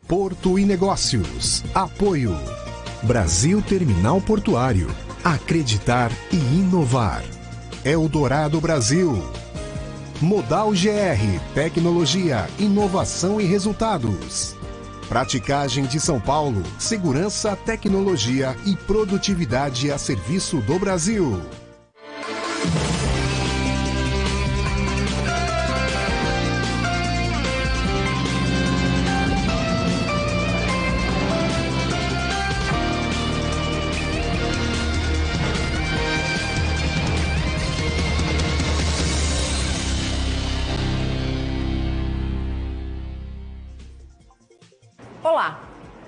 Porto e Negócios. Apoio. Brasil Terminal Portuário. Acreditar e inovar. Eldorado Brasil. Modal GR. Tecnologia, inovação e resultados. Praticagem de São Paulo. Segurança, tecnologia e produtividade a serviço do Brasil. Olá!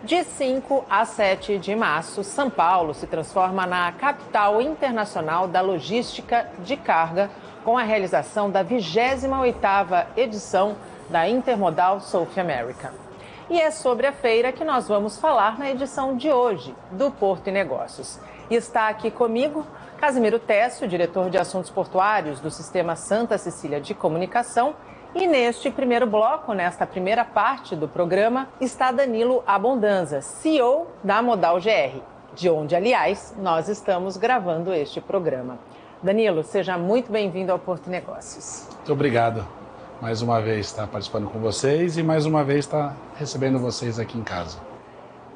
De 5 a 7 de março, São Paulo se transforma na capital internacional da logística de carga, com a realização da 28ª edição da Intermodal South America. E é sobre a feira que nós vamos falar na edição de hoje do Porto e Negócios. E está aqui comigo Casimiro Técio, diretor de Assuntos Portuários do Sistema Santa Cecília de Comunicação. E neste primeiro bloco, nesta primeira parte do programa, está Danilo Abondanza, CEO da Modal GR, de onde, aliás, nós estamos gravando este programa. Danilo, seja muito bem-vindo ao Porto e Negócios. Muito obrigado. Mais uma vez estar participando com vocês e mais uma vez estar recebendo vocês aqui em casa.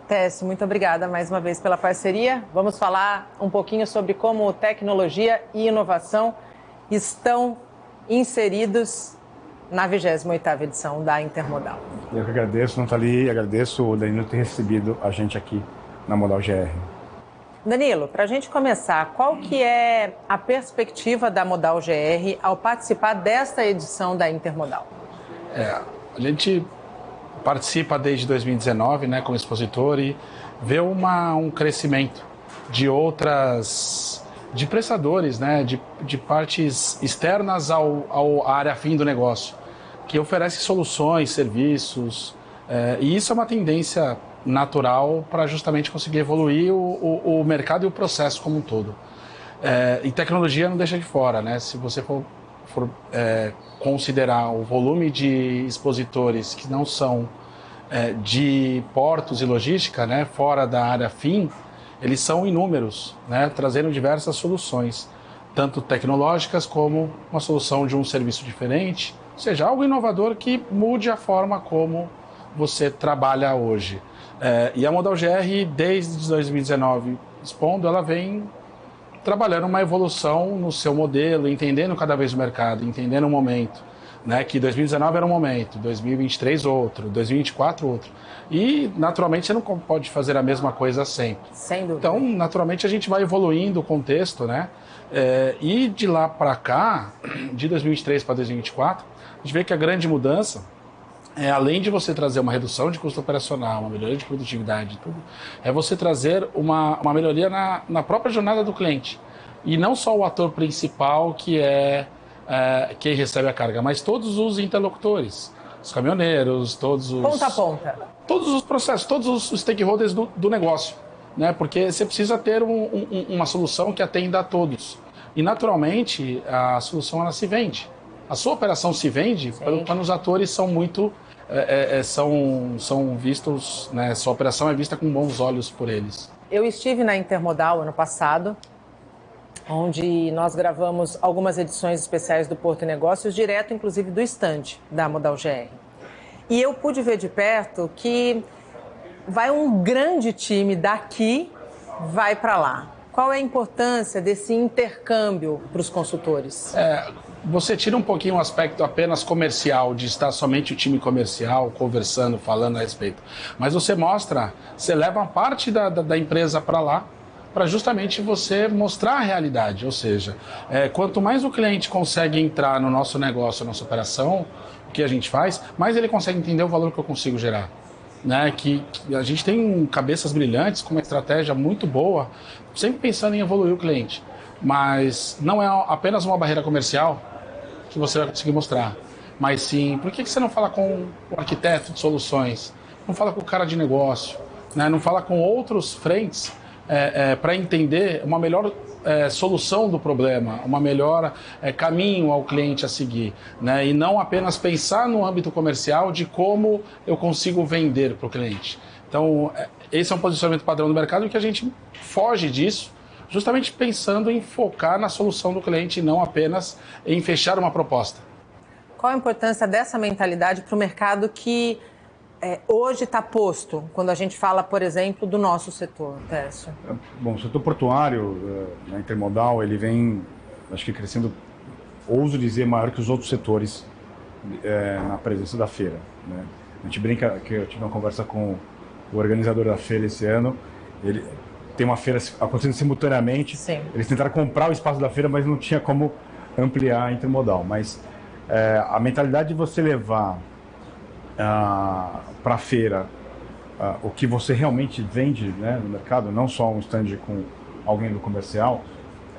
Técio, muito obrigada mais uma vez pela parceria. Vamos falar um pouquinho sobre como tecnologia e inovação estão inseridos na 28ª edição da Intermodal. Eu que agradeço, Nathalie, agradeço o Danilo ter recebido a gente aqui na Modal GR. Danilo, para a gente começar, qual que é a perspectiva da Modal GR ao participar desta edição da Intermodal? A gente participa desde 2019, né, como expositor e vê um crescimento de de prestadores, né, de partes externas à área fim do negócio, que oferece soluções, serviços, e isso é uma tendência natural para justamente conseguir evoluir o mercado e o processo como um todo. E tecnologia não deixa de fora, né? Se você for considerar o volume de expositores que não são de portos e logística, né, fora da área fim, eles são inúmeros, né, trazendo diversas soluções, tanto tecnológicas como uma solução de um serviço diferente, ou seja, algo inovador que mude a forma como você trabalha hoje. E a Modal GR, desde 2019, expondo, ela vem trabalhando uma evolução no seu modelo, entendendo cada vez o mercado, entendendo o momento, né, que 2019 era um momento, 2023 outro, 2024 outro. E, naturalmente, você não pode fazer a mesma coisa sempre. Sem dúvida. Então, naturalmente, a gente vai evoluindo o contexto, né? E de lá para cá, de 2023 para 2024, a gente vê que a grande mudança, além de você trazer uma redução de custo operacional, uma melhoria de produtividade, tudo, é você trazer uma melhoria na própria jornada do cliente. E não só o ator principal, que é quem recebe a carga, mas todos os interlocutores, os caminhoneiros, todos os... Ponta a ponta. Todos os processos, todos os stakeholders do negócio, né? Porque você precisa ter uma solução que atenda a todos. E, naturalmente, a solução ela se vende. A sua operação se vende quando os atores são muito... são vistos, né? Sua operação é vista com bons olhos por eles. Eu estive na Intermodal ano passado, onde nós gravamos algumas edições especiais do Porto e Negócios, direto, inclusive, do estande da Modal GR. E eu pude ver de perto que vai um grande time daqui, vai para lá. Qual é a importância desse intercâmbio para os consultores? Você tira um pouquinho o aspecto apenas comercial, de estar somente o time comercial conversando, falando a respeito. Mas você leva uma parte da empresa para lá, para justamente você mostrar a realidade. Ou seja, quanto mais o cliente consegue entrar no nosso negócio, na nossa operação, o que a gente faz, mais ele consegue entender o valor que eu consigo gerar. Né? Que a gente tem cabeças brilhantes, com uma estratégia muito boa, sempre pensando em evoluir o cliente. Mas não é apenas uma barreira comercial que você vai conseguir mostrar. Mas sim, por que você não fala com o arquiteto de soluções? Não fala com o cara de negócio? Né? Não fala com outros frentes para entender uma melhor solução do problema, uma melhor caminho ao cliente a seguir, né? E não apenas pensar no âmbito comercial de como eu consigo vender para o cliente. Então, esse é um posicionamento padrão do mercado e que a gente foge disso, justamente pensando em focar na solução do cliente e não apenas em fechar uma proposta. Qual a importância dessa mentalidade para o mercado que hoje está posto, quando a gente fala, por exemplo, do nosso setor, Tércio? Bom, o setor portuário, na intermodal, ele vem, acho que crescendo, ouso dizer, maior que os outros setores na presença da feira, né? A gente brinca que eu tive uma conversa com o organizador da feira esse ano, ele tem uma feira acontecendo simultaneamente. Sim. Eles tentaram comprar o espaço da feira, mas não tinha como ampliar a intermodal. Mas a mentalidade de você levar para a feira o que você realmente vende, né, no mercado, não só um stand com alguém do comercial,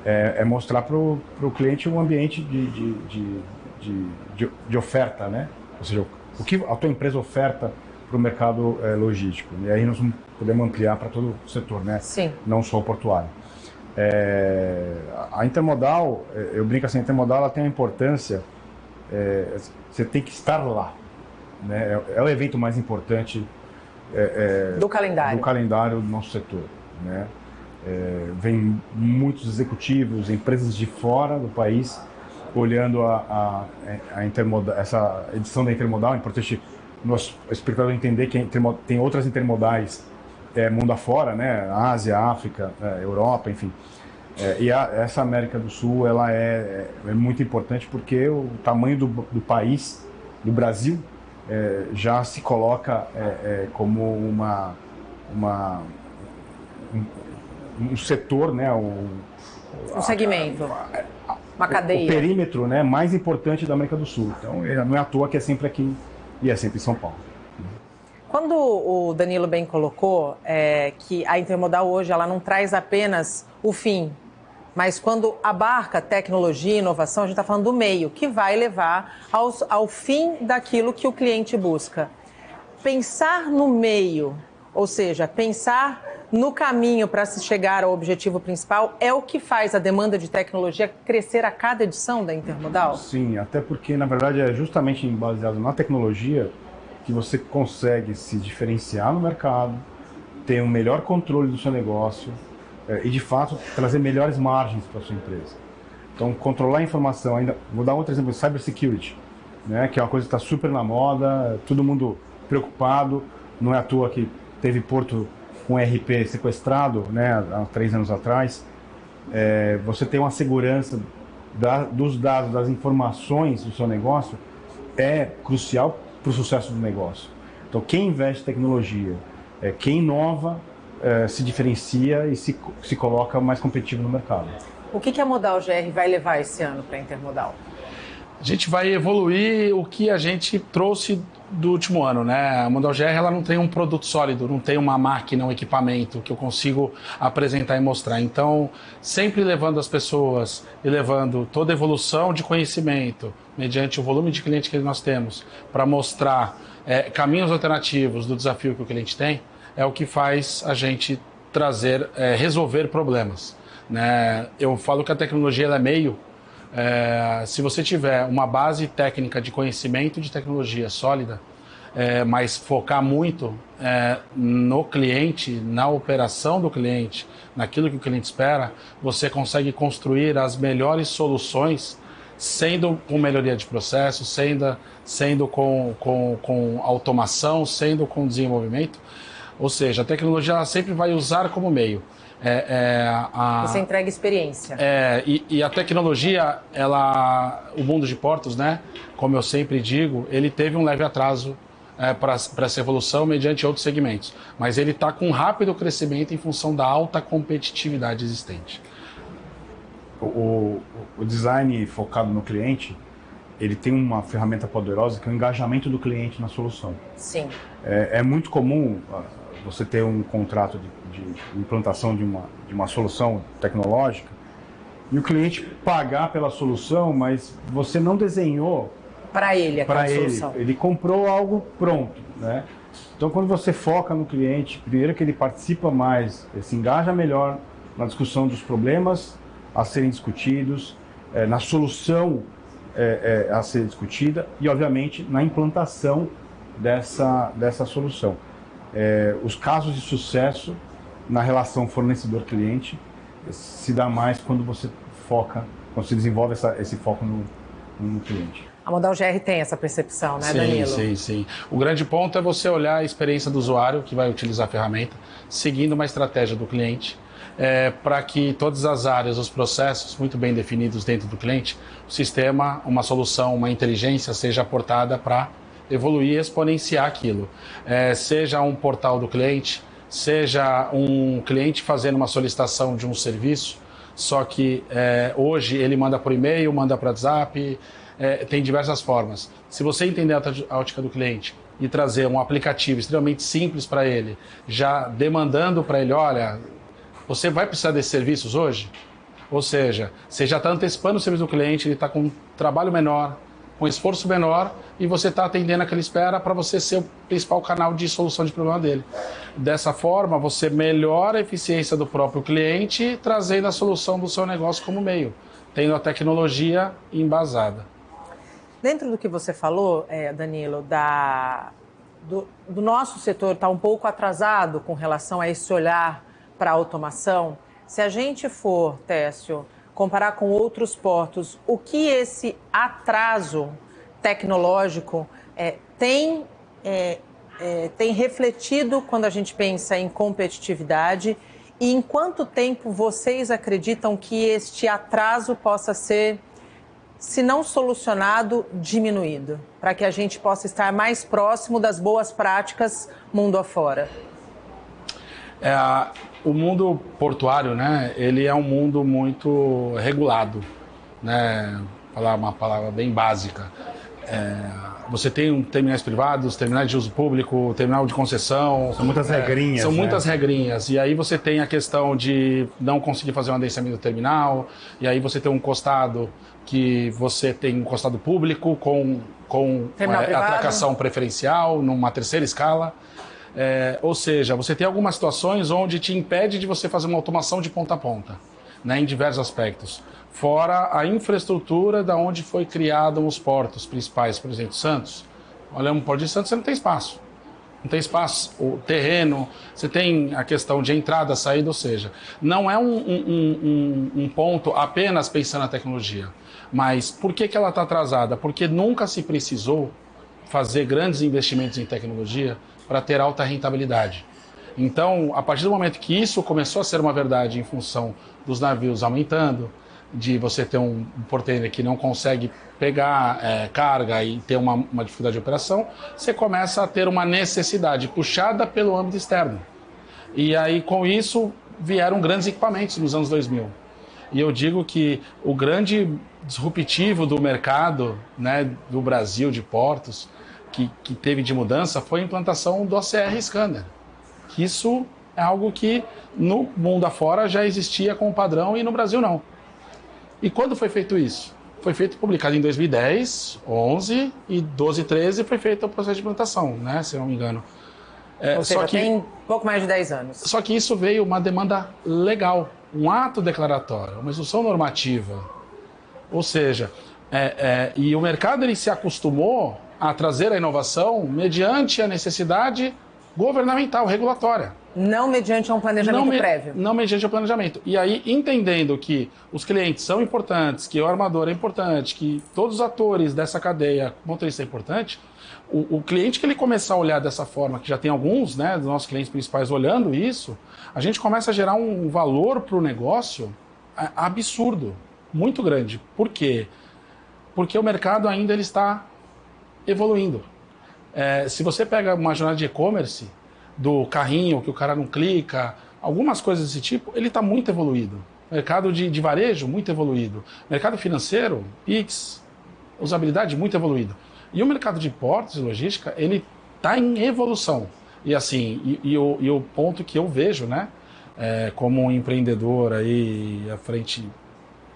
é mostrar para o cliente um ambiente de oferta, né? Ou seja, o que a tua empresa oferta para o mercado logístico. E aí nós podemos ampliar para todo o setor, né? Sim. Não só o portuário. A intermodal, eu brinco assim, a intermodal ela tem uma importância, você tem que estar lá, né? É o evento mais importante do calendário do nosso setor, né? Vem muitos executivos, empresas de fora do país olhando essa edição da intermodal. É importante nosso espectador entender que tem outras intermodais mundo afora, né? Ásia, África, Europa, enfim. Essa América do Sul ela é muito importante porque o tamanho do país, do Brasil, já se coloca como um setor, né? Um segmento, uma cadeia. O perímetro, né, mais importante da América do Sul. Então, não é à toa que é sempre aqui e é sempre em São Paulo. Quando o Danilo bem colocou que a intermodal hoje ela não traz apenas o fim, mas quando abarca tecnologia e inovação, a gente está falando do meio, que vai levar ao fim daquilo que o cliente busca. Pensar no meio, ou seja, pensar no caminho para se chegar ao objetivo principal, é o que faz a demanda de tecnologia crescer a cada edição da intermodal? Sim, até porque, na verdade, é justamente baseado na tecnologia que você consegue se diferenciar no mercado, ter um melhor controle do seu negócio e, de fato, trazer melhores margens para a sua empresa. Então, controlar a informação, ainda vou dar outro exemplo, cybersecurity, né, que é uma coisa que está super na moda, todo mundo preocupado, não é à toa que teve Porto com RP sequestrado, né, há 3 anos atrás. Você tem uma segurança dos dados, das informações do seu negócio, é crucial para o sucesso do negócio. Então, quem investe em tecnologia, quem inova, se diferencia e se coloca mais competitivo no mercado. O que a Modal GR vai levar esse ano para a intermodal? A gente vai evoluir o que a gente trouxe do último ano, né? A Modal GR ela não tem um produto sólido, não tem uma máquina, um equipamento que eu consigo apresentar e mostrar. Então, sempre levando as pessoas e levando toda a evolução de conhecimento, mediante o volume de clientes que nós temos, para mostrar caminhos alternativos do desafio que o cliente tem, é o que faz a gente trazer, resolver problemas, né? Eu falo que a tecnologia ela é meio. Se você tiver uma base técnica de conhecimento de tecnologia sólida, mas focar muito no cliente, na operação do cliente, naquilo que o cliente espera, você consegue construir as melhores soluções, sendo com melhoria de processo, sendo com automação, sendo com desenvolvimento. Ou seja, a tecnologia ela sempre vai usar como meio. Você entrega experiência. E a tecnologia, o mundo de portos, né, como eu sempre digo, ele teve um leve atraso para essa evolução mediante outros segmentos. Mas ele está com um rápido crescimento em função da alta competitividade existente. O design focado no cliente, ele tem uma ferramenta poderosa que é o engajamento do cliente na solução. Sim. É muito comum você ter um contrato de implantação de uma solução tecnológica e o cliente pagar pela solução, mas você não desenhou para ele aquela solução. Ele comprou algo pronto, né? Então, quando você foca no cliente, primeiro que ele participa mais, ele se engaja melhor na discussão dos problemas a serem discutidos, na solução a ser discutida e, obviamente, na implantação dessa solução. Os casos de sucesso na relação fornecedor-cliente se dá mais quando você quando se desenvolve esse foco no cliente. A Modal GR tem essa percepção, né, Danilo? Sim. O grande ponto é você olhar a experiência do usuário que vai utilizar a ferramenta, seguindo uma estratégia do cliente, para que todas as áreas, os processos muito bem definidos dentro do cliente, o sistema, uma solução, uma inteligência seja aportada para evoluir e exponenciar aquilo. Seja um portal do cliente, seja um cliente fazendo uma solicitação de um serviço, só que hoje ele manda por e-mail, manda por WhatsApp, tem diversas formas. Se você entender a ótica do cliente e trazer um aplicativo extremamente simples para ele, já demandando para ele, olha, você vai precisar desses serviços hoje? Ou seja, você já está antecipando o serviço do cliente, ele está com um trabalho menor, com esforço menor, e você está atendendo aquela espera para você ser o principal canal de solução de problema dele. Dessa forma, você melhora a eficiência do próprio cliente, trazendo a solução do seu negócio como meio, tendo a tecnologia embasada. Dentro do que você falou, Danilo, do nosso setor está um pouco atrasado com relação a esse olhar para a automação. Se a gente for, Técio, comparar com outros portos, o que esse atraso tecnológico tem refletido quando a gente pensa em competitividade, e em quanto tempo vocês acreditam que este atraso possa ser, se não solucionado, diminuído, para que a gente possa estar mais próximo das boas práticas mundo afora? O mundo portuário, né, ele é um mundo muito regulado, né, falar uma palavra bem básica. Você tem terminais privados, terminais de uso público, terminal de concessão. São muitas regrinhas. São muitas regrinhas. E aí você tem a questão de não conseguir fazer um adensamento do terminal, e aí você tem um costado que você tem um costado público com atracação preferencial numa terceira escala. Ou seja, você tem algumas situações onde te impede de você fazer uma automação de ponta a ponta, né, em diversos aspectos. Fora a infraestrutura da onde foi criado os portos principais, por exemplo, Santos. Olha, um porto de Santos você não tem espaço. Não tem espaço, o terreno, você tem a questão de entrada, saída, ou seja, não é um ponto apenas pensando na tecnologia. Mas por que ela está atrasada? Porque nunca se precisou fazer grandes investimentos em tecnologia para ter alta rentabilidade. Então, a partir do momento que isso começou a ser uma verdade em função dos navios aumentando, de você ter um porteiro que não consegue pegar carga e ter uma dificuldade de operação, você começa a ter uma necessidade puxada pelo âmbito externo. E aí, com isso, vieram grandes equipamentos nos anos 2000. E eu digo que o grande disruptivo do mercado, né, do Brasil, de portos, que teve de mudança foi a implantação do ACR Scanner. Isso é algo que no mundo afora já existia como padrão e no Brasil não. E quando foi feito isso? Foi feito, publicado em 2010, 11 e 12 e 13 foi feito o processo de implantação, né, se não me engano. Ou seja, só que tem pouco mais de 10 anos. Só que isso veio uma demanda legal, um ato declaratório, uma instrução normativa. Ou seja, e o mercado ele se acostumou a trazer a inovação mediante a necessidade governamental, regulatória. Não mediante um planejamento prévio. Não mediante um planejamento. E aí, entendendo que os clientes são importantes, que o armador é importante, que todos os atores dessa cadeia, motorista é importante, o cliente que ele começar a olhar dessa forma, que já tem alguns, né, dos nossos clientes principais olhando isso, a gente começa a gerar um valor para o negócio absurdo, muito grande. Por quê? Porque o mercado ainda ele está evoluindo. Se você pega uma jornada de e-commerce, do carrinho que o cara não clica, algumas coisas desse tipo, ele está muito evoluído. Mercado de varejo, muito evoluído. Mercado financeiro, Pix, usabilidade, muito evoluído. E o mercado de portos e logística, ele está em evolução. E assim, e o ponto que eu vejo, né, como um empreendedor aí à frente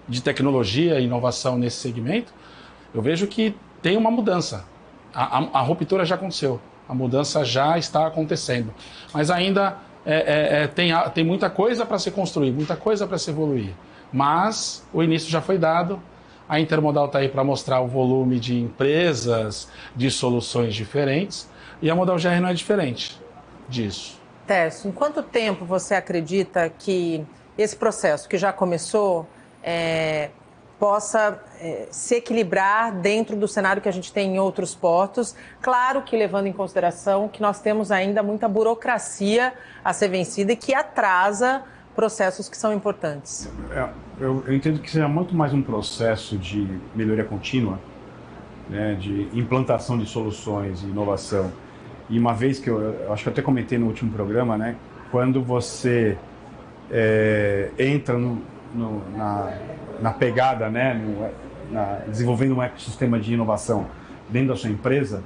de tecnologia e inovação nesse segmento, eu vejo que tem uma mudança. A ruptura já aconteceu, a mudança já está acontecendo, mas ainda tem muita coisa para se construir, muita coisa para se evoluir. Mas o início já foi dado, a Intermodal está aí para mostrar o volume de empresas, de soluções diferentes, e a Modal GR não é diferente disso. Tércio, em quanto tempo você acredita que esse processo que já começou possa se equilibrar dentro do cenário que a gente tem em outros portos? Claro que levando em consideração que nós temos ainda muita burocracia a ser vencida e que atrasa processos que são importantes. Eu entendo que seja muito mais um processo de melhoria contínua, né, de implantação de soluções e inovação. E uma vez que eu acho que eu até comentei no último programa, né, quando você entra na pegada, né, desenvolvendo um ecossistema de inovação dentro da sua empresa,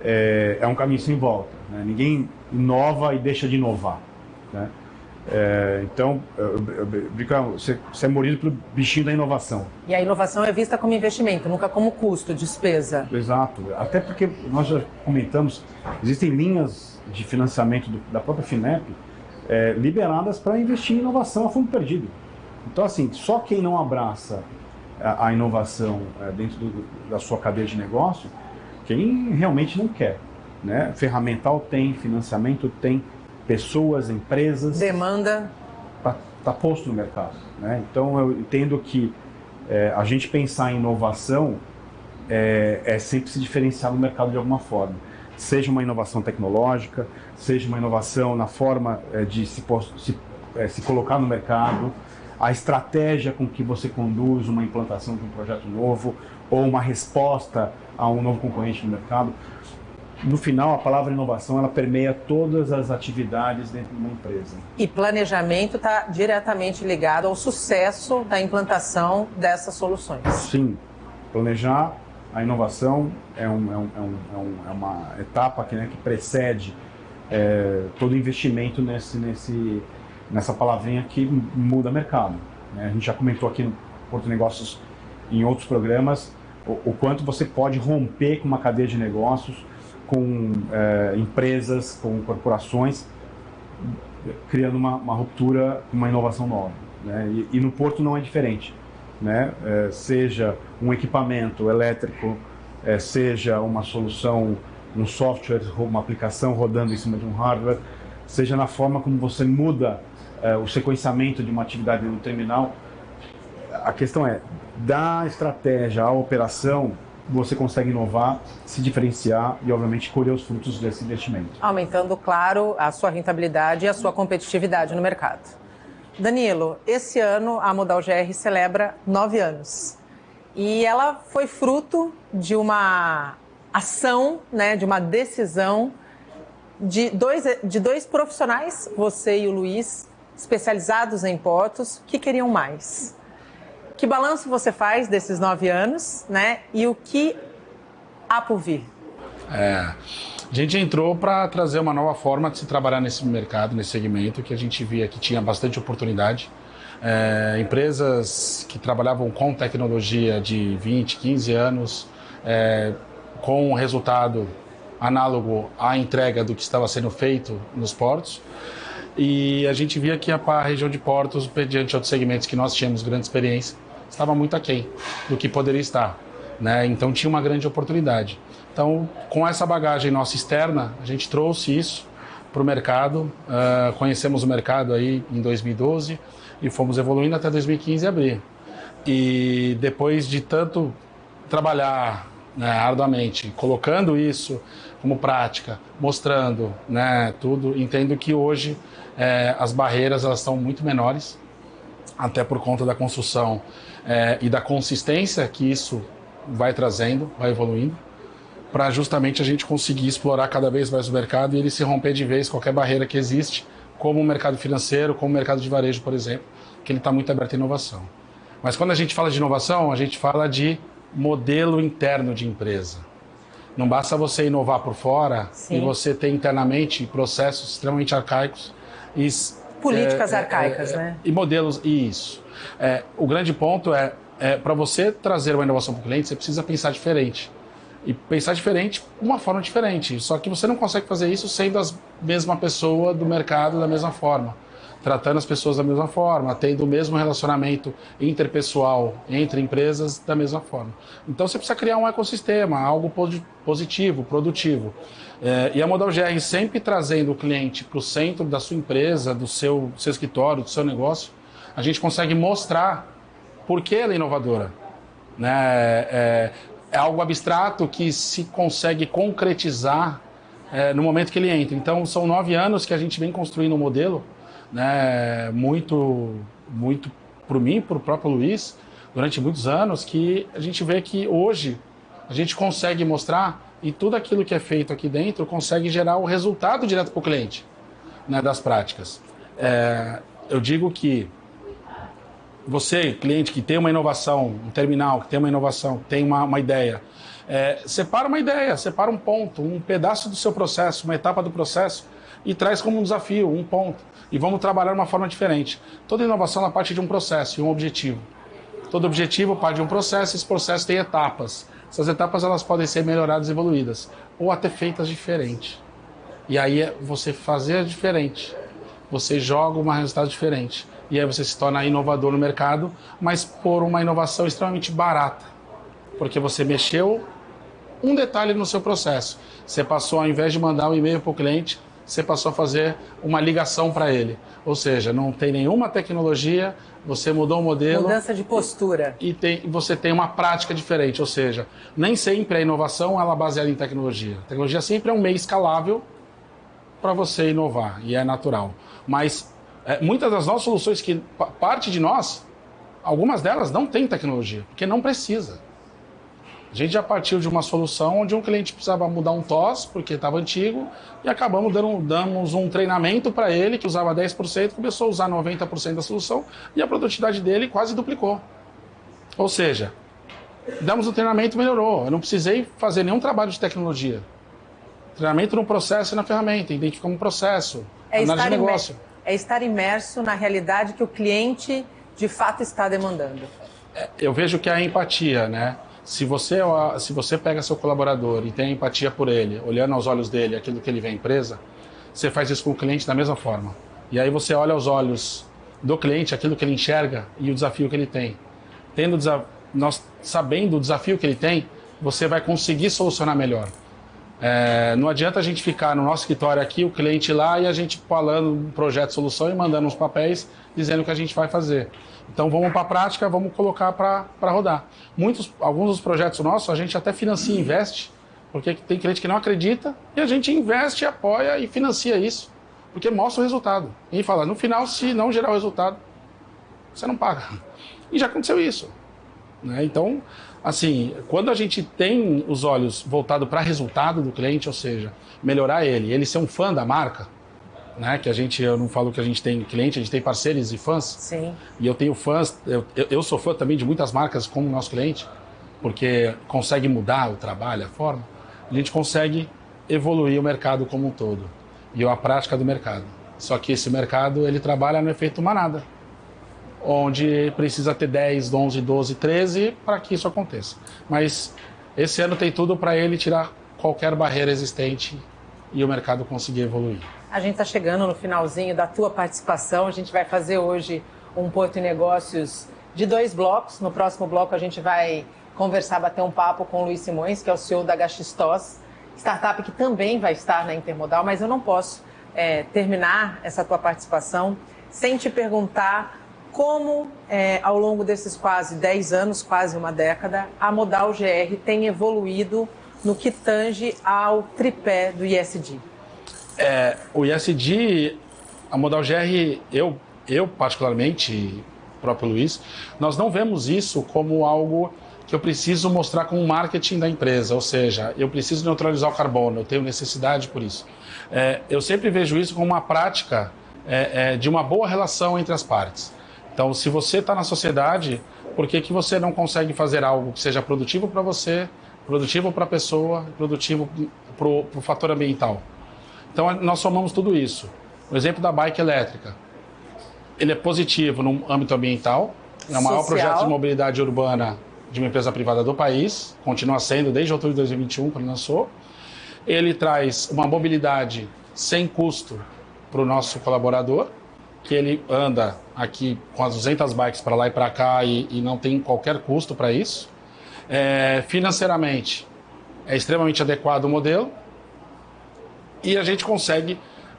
é um caminho sem volta, né? Ninguém inova e deixa de inovar, né? Então, você é mordido pelo bichinho da inovação. E a inovação é vista como investimento, nunca como custo, despesa. Exato. Até porque nós já comentamos, existem linhas de financiamento da própria FINEP liberadas para investir em inovação a fundo perdido. Então, assim, só quem não abraça a inovação dentro da sua cadeia de negócio, quem realmente não quer, né? Ferramental tem, financiamento tem, pessoas, empresas... Demanda. Está posto no mercado, né? Então, eu entendo que a gente pensar em inovação é sempre se diferenciar no mercado de alguma forma. Seja uma inovação tecnológica, seja uma inovação na forma de se colocar no mercado, a estratégia com que você conduz uma implantação de um projeto novo ou uma resposta a um novo concorrente no mercado. No final, a palavra inovação ela permeia todas as atividades dentro de uma empresa. E planejamento está diretamente ligado ao sucesso da implantação dessas soluções. Sim, planejar a inovação é uma etapa que precede todo investimento nessa palavrinha que muda mercado, né? A gente já comentou aqui no Porto Negócios, em outros programas, o quanto você pode romper com uma cadeia de negócios, com empresas, com corporações, criando uma ruptura, uma inovação nova, né? E no Porto não é diferente, né? Seja um equipamento elétrico, seja uma solução, um software, uma aplicação rodando em cima de um hardware, seja na forma como você muda o sequenciamento de uma atividade no terminal. A questão da estratégia à operação, você consegue inovar, se diferenciar e, obviamente, colher os frutos desse investimento. Aumentando, claro, a sua rentabilidade e a sua competitividade no mercado. Danilo, esse ano a Modal GR celebra 9 anos. E ela foi fruto de uma ação, né, de uma decisão de dois profissionais, você e o Luiz, especializados em portos, que queriam mais. Que balanço você faz desses 9 anos, né? E o que há por vir? A gente entrou para trazer uma nova forma de se trabalhar nesse mercado, nesse segmento, que a gente via que tinha bastante oportunidade. Empresas que trabalhavam com tecnologia de 20, 15 anos, com um resultado análogo à entrega do que estava sendo feito nos portos. E a gente via que a região de portos, mediante outros segmentos que nós tínhamos grande experiência, estava muito aquém do que poderia estar, né? Então tinha uma grande oportunidade. Então, com essa bagagem nossa externa, a gente trouxe isso para o mercado, conhecemos o mercado aí em 2012 e fomos evoluindo até 2015 abrir. E depois de tanto trabalhar, né, arduamente, colocando isso como prática, mostrando, né, tudo, entendo que hoje as barreiras elas estão muito menores, até por conta da construção e da consistência que isso vai trazendo, vai evoluindo, para justamente a gente conseguir explorar cada vez mais o mercado e ele se romper de vez qualquer barreira que existe, como o mercado financeiro, como o mercado de varejo, por exemplo, que ele está muito aberto à inovação. Mas quando a gente fala de inovação, a gente fala de modelo interno de empresa. Não basta você inovar por fora. Sim. E você ter internamente processos extremamente arcaicos e políticas arcaicas, né? E modelos, isso. O grande ponto para você trazer uma inovação para o cliente, você precisa pensar diferente. E pensar diferente, uma forma diferente. Só que você não consegue fazer isso sendo a mesma pessoa do mercado da mesma forma. tratando as pessoas da mesma forma, tendo o mesmo relacionamento interpessoal entre empresas da mesma forma. Então você precisa criar um ecossistema, algo positivo, produtivo. E a Modal GR sempre trazendo o cliente para o centro da sua empresa, do seu escritório, do seu negócio, a gente consegue mostrar por que ela é inovadora. Né? É algo abstrato que se consegue concretizar no momento que ele entra. Então, são 9 anos que a gente vem construindo um modelo, né, muito para mim, para o próprio Luiz, durante muitos anos, que a gente vê que hoje a gente consegue mostrar e tudo aquilo que é feito aqui dentro consegue gerar o resultado direto para o cliente, né, das práticas. Eu digo que você, cliente que tem uma inovação, um terminal, que tem uma inovação, que tem uma ideia, separa uma ideia, separa um ponto, um pedaço do seu processo, uma etapa do processo e traz como um desafio, um ponto. E vamos trabalhar de uma forma diferente. Toda inovação ela parte de um processo e um objetivo. Todo objetivo parte de um processo e esse processo tem etapas. Essas etapas elas podem ser melhoradas e evoluídas ou até feitas diferente. E aí é você fazer diferente. Você joga um resultado diferente. E aí você se torna inovador no mercado, mas por uma inovação extremamente barata. Porque você mexeu um detalhe no seu processo. Você passou, ao invés de mandar um e-mail para o cliente, você passou a fazer uma ligação para ele. Ou seja, não tem nenhuma tecnologia, você mudou o modelo. Mudança de postura. E você tem uma prática diferente. Ou seja, nem sempre a inovação ela é baseada em tecnologia. A tecnologia sempre é um meio escalável para você inovar, e é natural. Mas muitas das nossas soluções, que parte de nós, algumas delas não tem tecnologia, porque não precisa. A gente já partiu de uma solução onde um cliente precisava mudar um TOS, porque estava antigo, e acabamos damos um treinamento para ele, que usava 10%, começou a usar 90% da solução, e a produtividade dele quase duplicou. Ou seja, damos um treinamento e melhorou. Eu não precisei fazer nenhum trabalho de tecnologia. Treinamento no processo e na ferramenta, identificar um processo, análise de negócio. É estar imerso na realidade que o cliente, de fato, está demandando. Eu vejo que é a empatia, né? Se você pega seu colaborador e tem empatia por ele, olhando aos olhos dele aquilo que ele vê à empresa, você faz isso com o cliente da mesma forma. E aí você olha aos olhos do cliente aquilo que ele enxerga e o desafio que ele tem. Nós sabendo o desafio que ele tem, você vai conseguir solucionar melhor. Não adianta a gente ficar no nosso escritório aqui, o cliente lá, e a gente falando um projeto de solução e mandando uns papéis dizendo o que a gente vai fazer. Então vamos para a prática, vamos colocar para rodar. Alguns dos projetos nossos a gente até financia e investe, porque tem cliente que não acredita, e a gente investe, apoia e financia isso, porque mostra o resultado. E fala, no final, se não gerar o resultado, você não paga. E já aconteceu isso. Né? Então, assim, quando a gente tem os olhos voltados para resultado do cliente, ou seja, melhorar ele ser um fã da marca, né? Que eu não falo que a gente tem cliente, a gente tem parceiros e fãs. Sim. E eu tenho fãs, eu sou fã também de muitas marcas como o nosso cliente, porque consegue mudar o trabalho, a forma. A gente consegue evoluir o mercado como um todo e a prática do mercado. Só que esse mercado, ele trabalha no efeito manada, onde precisa ter 10, 11, 12, 13 para que isso aconteça. Mas esse ano tem tudo para ele tirar qualquer barreira existente e o mercado conseguir evoluir. A gente está chegando no finalzinho da tua participação. A gente vai fazer hoje um Porto e Negócios de 2 blocos. No próximo bloco a gente vai conversar, bater um papo com o Luiz Simões, que é o CEO da Gaxistos, startup que também vai estar na Intermodal, mas eu não posso terminar essa tua participação sem te perguntar como, ao longo desses quase 10 anos, quase uma década, a Modal GR tem evoluído no que tange ao tripé do ESG. O ESG, a Modal GR, eu particularmente, o próprio Luiz, nós não vemos isso como algo que eu preciso mostrar como marketing da empresa, ou seja, eu preciso neutralizar o carbono, eu tenho necessidade por isso. Eu sempre vejo isso como uma prática de uma boa relação entre as partes. Então, se você está na sociedade, por que você não consegue fazer algo que seja produtivo para você, produtivo para a pessoa, produtivo para o fator ambiental? Então, nós somamos tudo isso. O exemplo da bike elétrica, ele é positivo no âmbito ambiental, é o maior projeto de mobilidade urbana de uma empresa privada do país, continua sendo desde outubro de 2021, quando lançou. Ele traz uma mobilidade sem custo para o nosso colaborador, que ele anda aqui com as 200 bikes para lá e para cá e não tem qualquer custo para isso. Financeiramente, é extremamente adequado o modelo e a gente consegue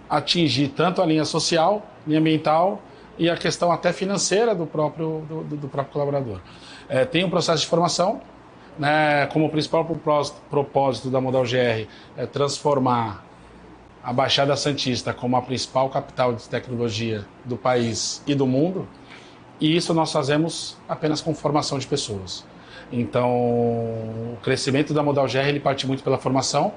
atingir tanto a linha social, linha ambiental e a questão até financeira do próprio colaborador. Tem um processo de formação, né, como o principal propósito da Modal GR é transformar a Baixada Santista como a principal capital de tecnologia do país e do mundo, e isso nós fazemos apenas com formação de pessoas. Então, o crescimento da Modal GR ele parte muito pela formação,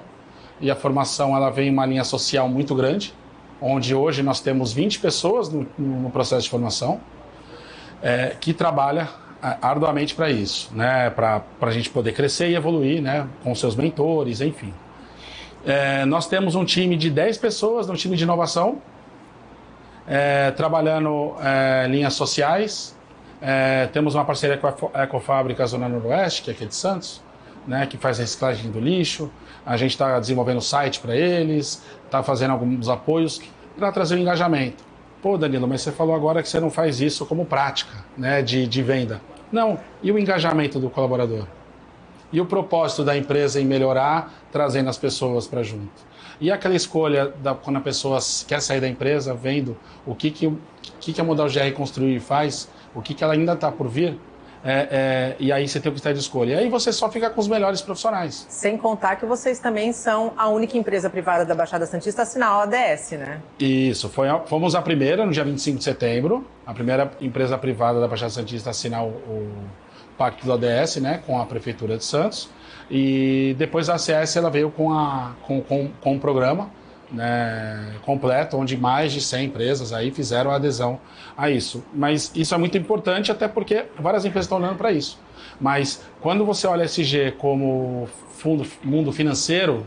e a formação ela vem em uma linha social muito grande, onde hoje nós temos 20 pessoas no processo de formação, que trabalha arduamente para isso, né, para a gente poder crescer e evoluir, né, com seus mentores, enfim. Nós temos um time de 10 pessoas, um time de inovação, trabalhando linhas sociais. Temos uma parceria com a Ecofábrica Zona Noroeste, que é aqui de Santos, né, que faz reciclagem do lixo. A gente está desenvolvendo site para eles, está fazendo alguns apoios para trazer o engajamento. Pô, Danilo, mas você falou agora que você não faz isso como prática, né, de venda. Não, e o engajamento do colaborador? E o propósito da empresa em melhorar, trazendo as pessoas para junto? E aquela escolha, quando a pessoa quer sair da empresa, vendo o que a Modal GR construiu e faz, o que ela ainda está por vir, e aí você tem o critério de escolha. E aí você só fica com os melhores profissionais. Sem contar que vocês também são a única empresa privada da Baixada Santista a assinar a ODS, né? Isso, fomos a primeira, no dia 25 de setembro, a primeira empresa privada da Baixada Santista a assinar o pacto da ODS, né, com a Prefeitura de Santos. E depois a ACS ela veio com um programa, né, completo, onde mais de 100 empresas aí fizeram a adesão a isso. Mas isso é muito importante, até porque várias empresas estão olhando para isso. Mas quando você olha SG como mundo financeiro,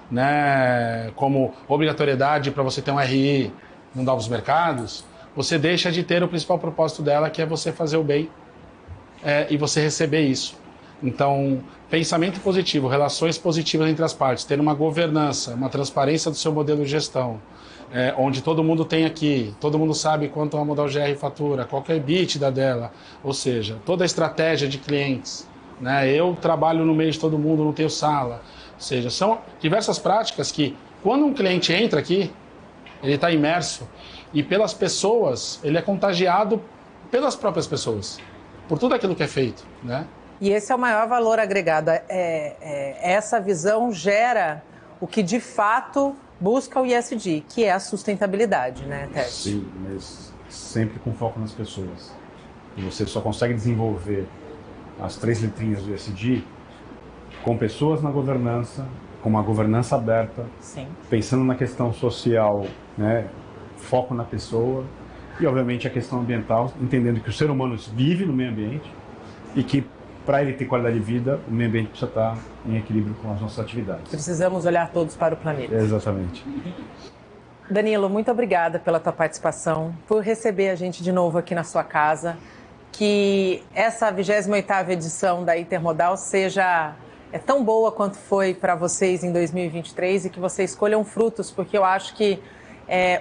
né, como obrigatoriedade para você ter um RI no novos mercados, você deixa de ter o principal propósito dela, que é você fazer o bem e você receber isso. Então, pensamento positivo, relações positivas entre as partes, ter uma governança, uma transparência do seu modelo de gestão, onde todo mundo tem aqui, todo mundo sabe quanto a Modal GR fatura, qual que é a EBITDA dela, ou seja, toda a estratégia de clientes, né? Eu trabalho no meio de todo mundo, não tenho sala, ou seja, são diversas práticas que, quando um cliente entra aqui, ele está imerso, e pelas pessoas, ele é contagiado pelas próprias pessoas, por tudo aquilo que é feito, né? E esse é o maior valor agregado. Essa visão gera o que de fato busca o ESG, que é a sustentabilidade, né, Tess? Sim, mas sempre com foco nas pessoas. E você só consegue desenvolver as 3 letrinhas do ESG com pessoas na governança, com uma governança aberta, sim, pensando na questão social, né, foco na pessoa e, obviamente, a questão ambiental, entendendo que o ser humano vive no meio ambiente e que, para ele ter qualidade de vida, o meio ambiente precisa estar em equilíbrio com as nossas atividades. Precisamos olhar todos para o planeta. Exatamente. Danilo, muito obrigada pela tua participação, por receber a gente de novo aqui na sua casa. Que essa 28ª edição da Intermodal seja tão boa quanto foi para vocês em 2023 e que vocês escolham frutos, porque eu acho que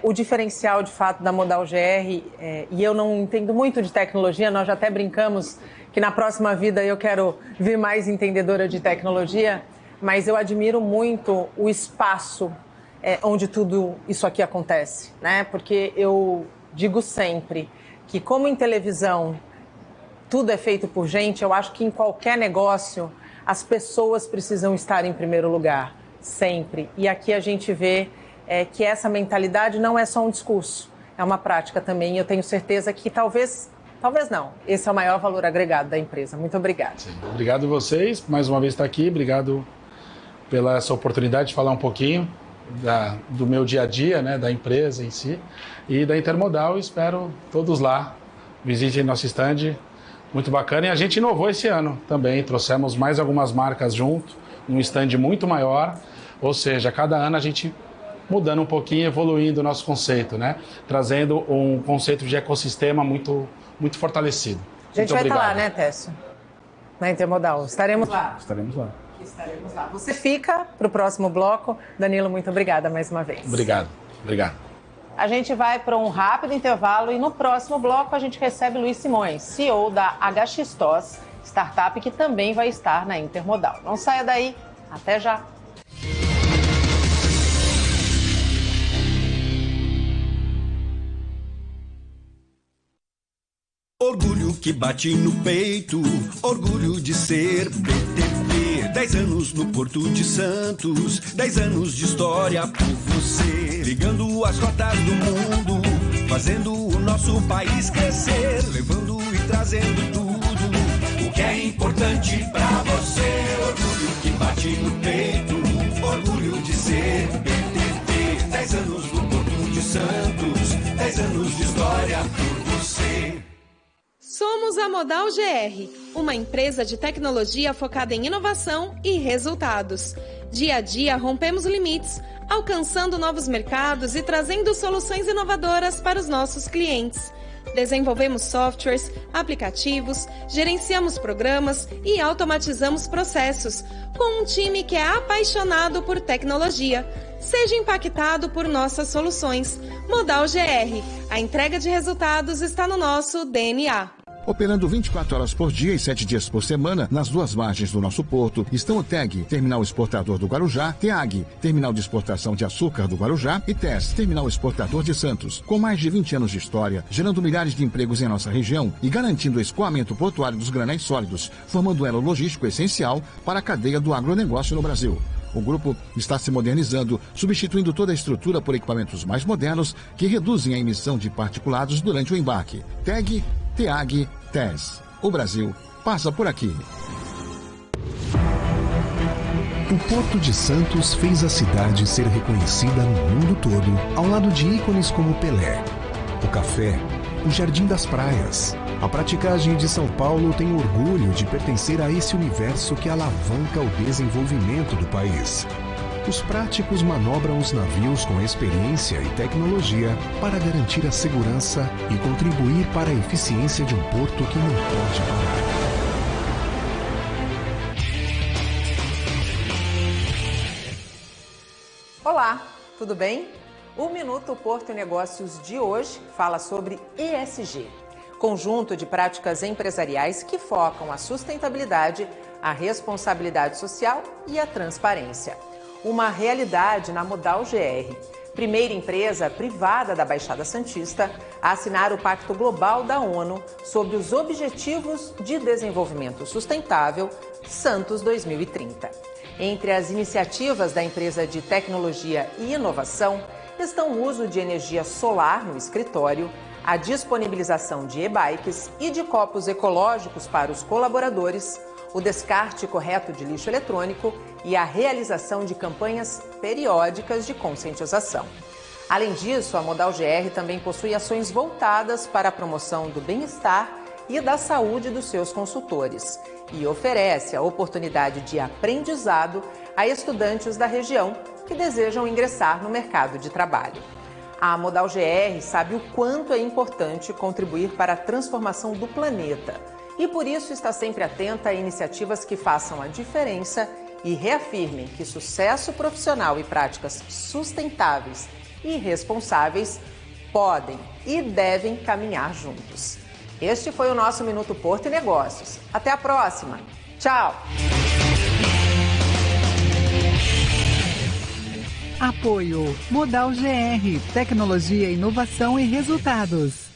o diferencial, de fato, da Modal GR, e eu não entendo muito de tecnologia, nós já até brincamos que na próxima vida eu quero vir mais entendedora de tecnologia, mas eu admiro muito o espaço onde tudo isso aqui acontece, né? Porque eu digo sempre que, como em televisão tudo é feito por gente, eu acho que em qualquer negócio as pessoas precisam estar em primeiro lugar, sempre. E aqui a gente vê que essa mentalidade não é só um discurso, é uma prática também. E eu tenho certeza que talvez não, esse é o maior valor agregado da empresa. Muito obrigada. Sim, obrigado a vocês, mais uma vez estar aqui, obrigado pela essa oportunidade de falar um pouquinho do meu dia a dia, né, da empresa em si e da Intermodal. Espero todos lá, visitem nosso stand, muito bacana. E a gente inovou esse ano também, trouxemos mais algumas marcas junto, um stand muito maior, ou seja, cada ano a gente mudando um pouquinho, evoluindo o nosso conceito, né? Trazendo um conceito de ecossistema muito fortalecido. A gente vai estar lá, né, Técio? Na Intermodal. Estaremos lá. Estaremos lá. Estaremos lá. Você fica para o próximo bloco. Danilo, muito obrigada mais uma vez. Obrigado. A gente vai para um rápido intervalo e no próximo bloco a gente recebe Luiz Simões, CEO da HXTOS, startup que também vai estar na Intermodal. Não saia daí, até já! Orgulho que bate no peito, orgulho de ser PTP. 10 anos no Porto de Santos, 10 anos de história por você. Ligando as rotas do mundo, fazendo o nosso país crescer. Levando e trazendo tudo o que é importante pra você. Orgulho que bate no peito, orgulho de ser PTP. 10 anos no Porto de Santos, 10 anos de história por você. Somos a Modal GR, uma empresa de tecnologia focada em inovação e resultados. Dia a dia rompemos limites, alcançando novos mercados e trazendo soluções inovadoras para os nossos clientes. Desenvolvemos softwares, aplicativos, gerenciamos programas e automatizamos processos, com um time que é apaixonado por tecnologia. Seja impactado por nossas soluções. Modal GR, a entrega de resultados está no nosso DNA. Operando 24 horas por dia e 7 dias por semana, nas duas margens do nosso porto, estão o TEG, Terminal Exportador do Guarujá, TEAG, Terminal de Exportação de Açúcar do Guarujá e TES, Terminal Exportador de Santos. Com mais de 20 anos de história, gerando milhares de empregos em nossa região e garantindo o escoamento portuário dos granéis sólidos, formando um elo logístico essencial para a cadeia do agronegócio no Brasil. O grupo está se modernizando, substituindo toda a estrutura por equipamentos mais modernos que reduzem a emissão de particulados durante o embarque. TEG, TEAG, TES. O Brasil passa por aqui. O Porto de Santos fez a cidade ser reconhecida no mundo todo, ao lado de ícones como Pelé, o café, o Jardim das Praias. A praticagem de São Paulo tem orgulho de pertencer a esse universo que alavanca o desenvolvimento do país. Os práticos manobram os navios com experiência e tecnologia para garantir a segurança e contribuir para a eficiência de um porto que não pode parar. Olá, tudo bem? O Minuto Porto e Negócios de hoje fala sobre ESG, conjunto de práticas empresariais que focam a sustentabilidade, a responsabilidade social e a transparência. Uma realidade na Modal GR, primeira empresa privada da Baixada Santista a assinar o Pacto Global da ONU sobre os Objetivos de Desenvolvimento Sustentável Santos 2030. Entre as iniciativas da empresa de tecnologia e inovação estão o uso de energia solar no escritório, a disponibilização de e-bikes e de copos ecológicos para os colaboradores, o descarte correto de lixo eletrônico e a realização de campanhas periódicas de conscientização. Além disso, a Modal GR também possui ações voltadas para a promoção do bem-estar e da saúde dos seus consultores e oferece a oportunidade de aprendizado a estudantes da região que desejam ingressar no mercado de trabalho. A Modal GR sabe o quanto é importante contribuir para a transformação do planeta e por isso está sempre atenta a iniciativas que façam a diferença e reafirmem que sucesso profissional e práticas sustentáveis e responsáveis podem e devem caminhar juntos. Este foi o nosso Minuto Porto e Negócios. Até a próxima. Tchau! Apoio Modal GR, tecnologia, inovação e resultados.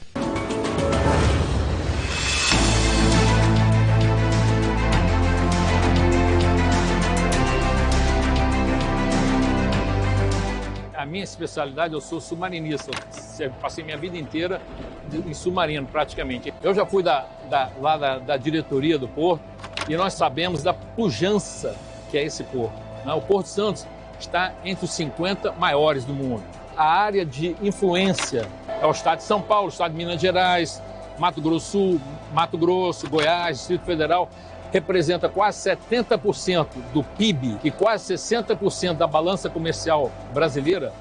A minha especialidade, eu sou submarinista, eu passei minha vida inteira em submarino praticamente. Eu já fui da diretoria do Porto e nós sabemos da pujança que é esse porto. O Porto Santos está entre os 50 maiores do mundo. A área de influência é o estado de São Paulo, o estado de Minas Gerais, Mato Grosso Sul, Mato Grosso, Goiás, Distrito Federal, representa quase 70% do PIB e quase 60% da balança comercial brasileira.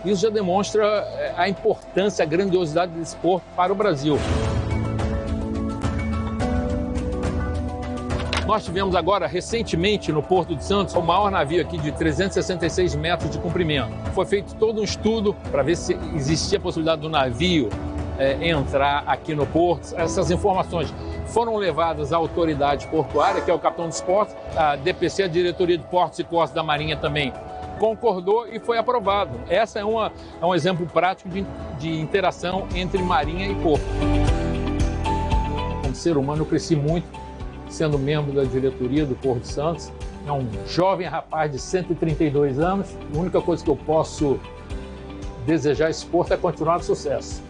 Isso já demonstra a importância, a grandiosidade desse porto para o Brasil. Nós tivemos agora, recentemente, no Porto de Santos, o maior navio aqui de 366 metros de comprimento. Foi feito todo um estudo para ver se existia a possibilidade do navio entrar aqui no porto. Essas informações foram levadas à autoridade portuária, que é o capitão dos portos, a DPC, a Diretoria de Portos e Costas da Marinha também, concordou e foi aprovado. Essa é um exemplo prático de interação entre marinha e porto. Como ser humano, eu cresci muito sendo membro da diretoria do Porto de Santos. É um jovem rapaz de 132 anos. A única coisa que eu posso desejar a esse porto é continuar de sucesso.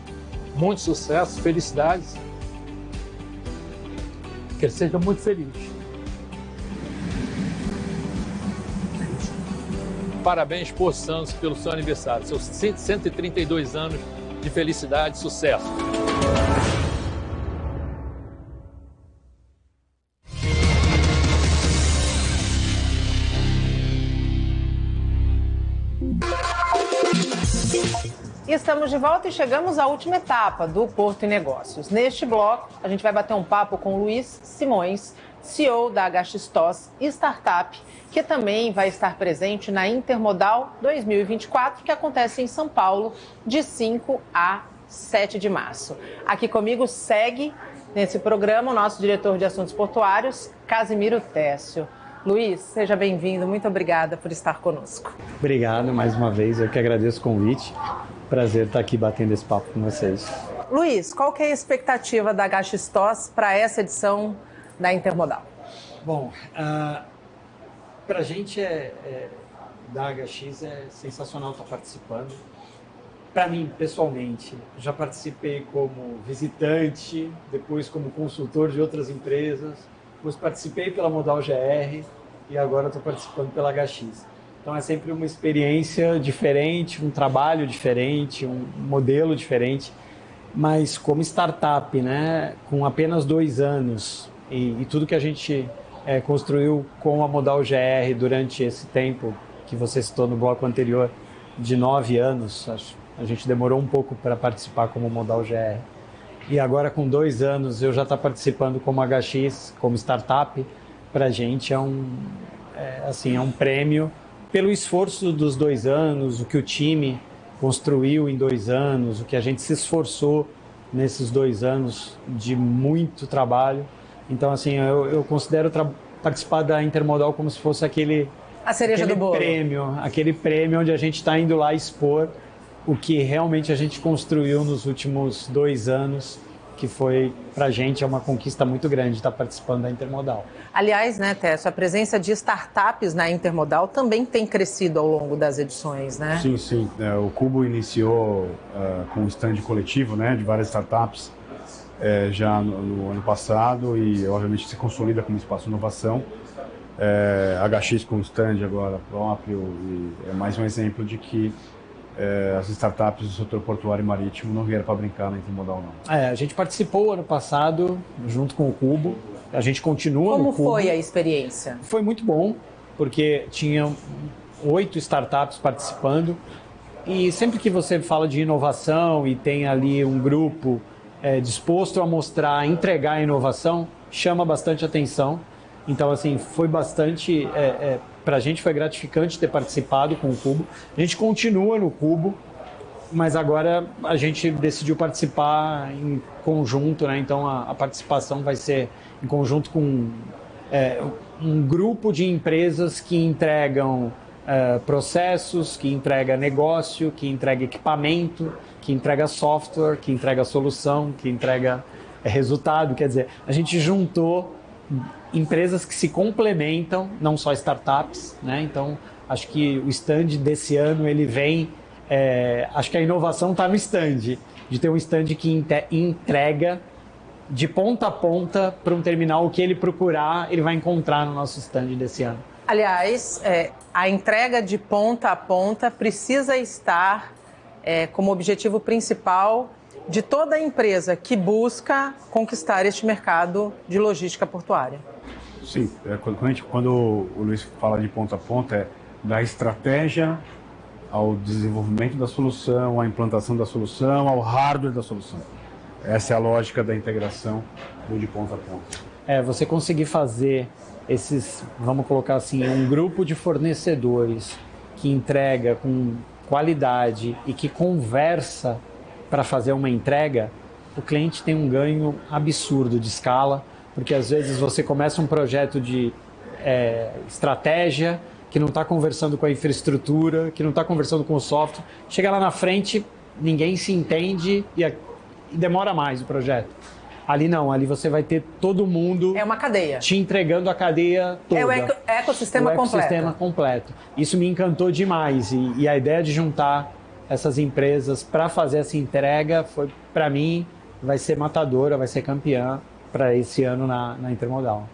Muito sucesso, felicidades. Que ele seja muito feliz. Parabéns, Porto Santos, pelo seu aniversário. Seus 132 anos de felicidade e sucesso. Estamos de volta e chegamos à última etapa do Porto e Negócios. Neste bloco, a gente vai bater um papo com o Luiz Simões, CEO da HXTOS Startup, que também vai estar presente na Intermodal 2024, que acontece em São Paulo, de 5 a 7 de março. Aqui comigo segue nesse programa o nosso diretor de assuntos portuários, Casimiro Técio. Luiz, seja bem-vindo, muito obrigada por estar conosco. Obrigado mais uma vez, eu que agradeço o convite. Prazer estar aqui batendo esse papo com vocês. Luiz, qual que é a expectativa da HXTOS para essa edição da Intermodal? Bom, para a gente da HX é sensacional estar participando. Para mim, pessoalmente, já participei como visitante, depois como consultor de outras empresas, depois participei pela Modal GR e agora estou participando pela HX. Então é sempre uma experiência diferente, um trabalho diferente, um modelo diferente, mas como startup, né, com apenas 2 anos e tudo que a gente construiu com a Modal GR durante esse tempo que você citou no bloco anterior, de 9 anos, a gente demorou um pouco para participar como Modal GR. E agora com 2 anos eu já estou participando como HX, como startup, para a gente é um prêmio pelo esforço dos 2 anos, o que o time construiu em 2 anos, o que a gente se esforçou nesses 2 anos de muito trabalho. Então, assim, eu considero participar da Intermodal como se fosse aquele prêmio onde a gente está indo lá expor o que realmente a gente construiu nos últimos 2 anos, que foi, pra gente, é uma conquista muito grande estar participando da Intermodal. Aliás, né, Técio, a presença de startups na Intermodal também tem crescido ao longo das edições, né? Sim, sim. O Cubo iniciou com um stand coletivo, né, de várias startups já no ano passado e, obviamente, se consolida como espaço de inovação. HX com um stand agora próprio e é mais um exemplo de que as startups do setor portuário e marítimo não vieram para brincar na Intermodal, não. A gente participou ano passado junto com o Cubo, a gente continua no Cubo. Como foi a experiência? Foi muito bom, porque tinham 8 startups participando e sempre que você fala de inovação e tem ali um grupo disposto a mostrar, entregar a inovação, chama bastante atenção. Então, assim, foi bastante... para a gente foi gratificante ter participado com o Cubo. A gente continua no Cubo, mas agora a gente decidiu participar em conjunto, né? Então a participação vai ser em conjunto com um grupo de empresas que entregam processos, que entrega negócio, que entrega equipamento, que entrega software, que entrega solução, que entrega resultado. Quer dizer, a gente juntou empresas que se complementam, não só startups, né? Então, acho que o stand desse ano, ele vem... acho que a inovação está no stand, de ter um stand que entrega de ponta a ponta para um terminal, o que ele procurar, ele vai encontrar no nosso stand desse ano. Aliás, a entrega de ponta a ponta precisa estar como objetivo principal de toda empresa que busca conquistar este mercado de logística portuária. Sim, quando o Luiz fala de ponta a ponta, da estratégia ao desenvolvimento da solução, à implantação da solução, ao hardware da solução. Essa é a lógica da integração do de ponta a ponta. Você conseguir fazer esses, vamos colocar assim, um grupo de fornecedores que entrega com qualidade e que conversa para fazer uma entrega, o cliente tem um ganho absurdo de escala, porque às vezes você começa um projeto de estratégia que não está conversando com a infraestrutura, que não está conversando com o software, chega lá na frente, ninguém se entende e demora mais o projeto. Ali não, ali você vai ter todo mundo... É uma cadeia. Te entregando a cadeia toda. É o ecossistema completo. O ecossistema completo. Isso me encantou demais. E a ideia de juntar essas empresas para fazer essa entrega, foi, para mim, vai ser matadora, vai ser campeã para esse ano na Intermodal.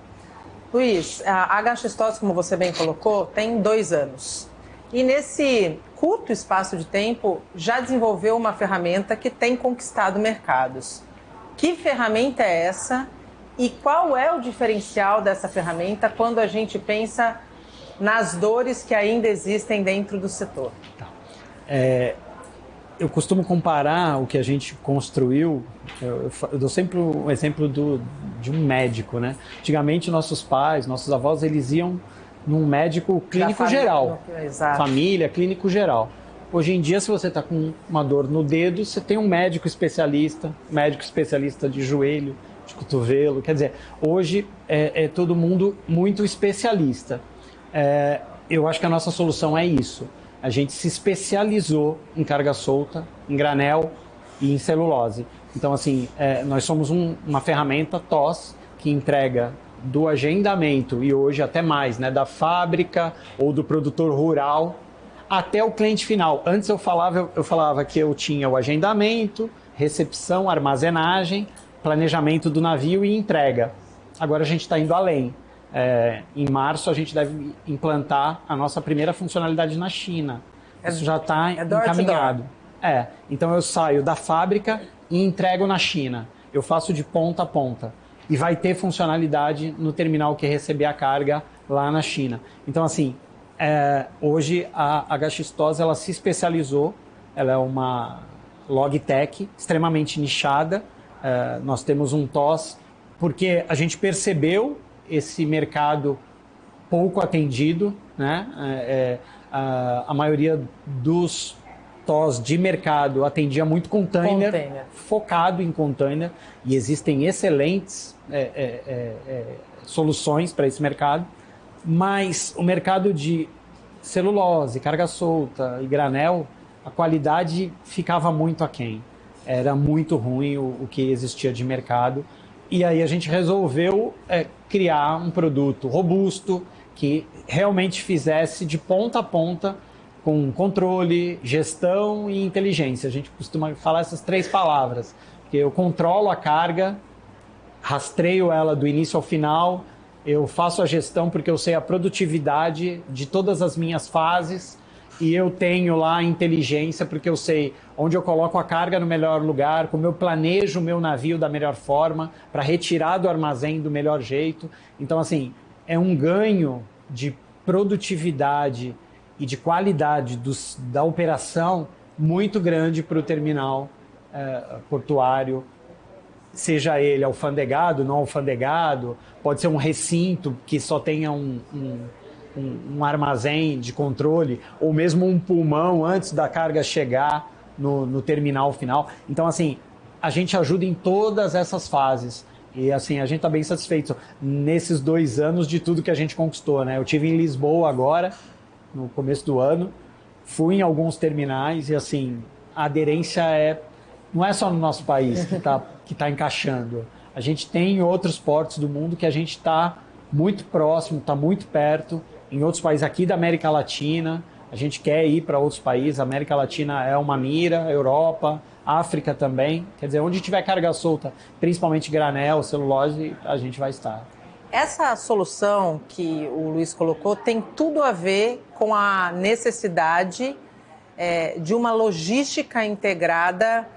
Luiz, a HX-TOS, como você bem colocou, tem 2 anos. E nesse curto espaço de tempo, já desenvolveu uma ferramenta que tem conquistado mercados. Que ferramenta é essa e qual é o diferencial dessa ferramenta quando a gente pensa nas dores que ainda existem dentro do setor? Eu costumo comparar o que a gente construiu, eu dou sempre um exemplo de um médico, né? Antigamente nossos pais, nossos avós, eles iam num médico clínico geral, família, clínico geral. Hoje em dia, se você está com uma dor no dedo, você tem um médico especialista de joelho, de cotovelo. Quer dizer, hoje é todo mundo muito especialista. Eu acho que a nossa solução é isso. A gente se especializou em carga solta, em granel e em celulose. Então, assim, nós somos uma ferramenta TOS que entrega do agendamento e hoje até mais, né, da fábrica ou do produtor rural até o cliente final. Antes eu falava que eu tinha o agendamento, recepção, armazenagem, planejamento do navio e entrega. Agora a gente está indo além. Em março a gente deve implantar a nossa primeira funcionalidade na China. Isso já está encaminhado. Então eu saio da fábrica e entrego na China. Eu faço de ponta a ponta. E vai ter funcionalidade no terminal que receber a carga lá na China. Então, assim, hoje a HX-TOS ela se especializou, ela é uma logtech extremamente nichada. Nós temos um TOS porque a gente percebeu esse mercado pouco atendido, né? A maioria dos TOS de mercado atendia muito container, focado em container, e existem excelentes soluções para esse mercado, mas o mercado de celulose, carga solta e granel, a qualidade ficava muito aquém. Era muito ruim o que existia de mercado. E aí a gente resolveu criar um produto robusto que realmente fizesse de ponta a ponta com controle, gestão e inteligência. A gente costuma falar essas 3 palavras, porque eu controlo a carga, rastreio ela do início ao final, eu faço a gestão porque eu sei a produtividade de todas as minhas fases e eu tenho lá a inteligência porque eu sei onde eu coloco a carga no melhor lugar, como eu planejo o meu navio da melhor forma para retirar do armazém do melhor jeito. Então, assim, é um ganho de produtividade e de qualidade da operação muito grande para o terminal portuário, seja ele alfandegado, não alfandegado, pode ser um recinto que só tenha um armazém de controle, ou mesmo um pulmão antes da carga chegar no terminal final. Então, assim, a gente ajuda em todas essas fases. E, assim, a gente está bem satisfeito nesses 2 anos de tudo que a gente conquistou, né? Eu estive em Lisboa agora, no começo do ano, fui em alguns terminais e, assim, a aderência não é só no nosso país que tá encaixando. A gente tem em outros portos do mundo que a gente está muito próximo, está muito perto, em outros países aqui da América Latina. A gente quer ir para outros países, a América Latina é uma mira, Europa, África também. Quer dizer, onde tiver carga solta, principalmente granel, celulose, a gente vai estar. Essa solução que o Luiz colocou tem tudo a ver com a necessidade de uma logística integrada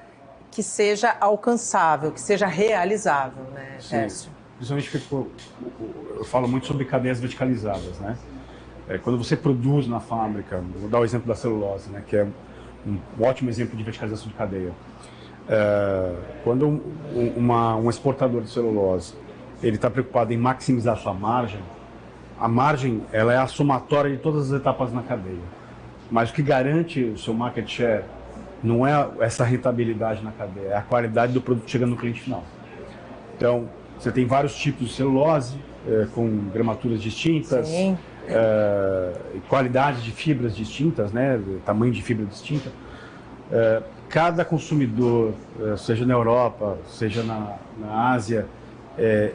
que seja alcançável, que seja realizável, né, Tércio? Principalmente porque eu falo muito sobre cadeias verticalizadas, né? Quando você produz na fábrica, vou dar o exemplo da celulose, né, que é um ótimo exemplo de verticalização de cadeia. Quando um exportador de celulose ele está preocupado em maximizar sua margem, a margem ela é a somatória de todas as etapas na cadeia. Mas o que garante o seu market share não é essa rentabilidade na cadeia, é a qualidade do produto chegando no cliente final. Então, você tem vários tipos de celulose, com gramaturas distintas, qualidade de fibras distintas, né? Tamanho de fibra distinta. Cada consumidor, seja na Europa, seja na Ásia,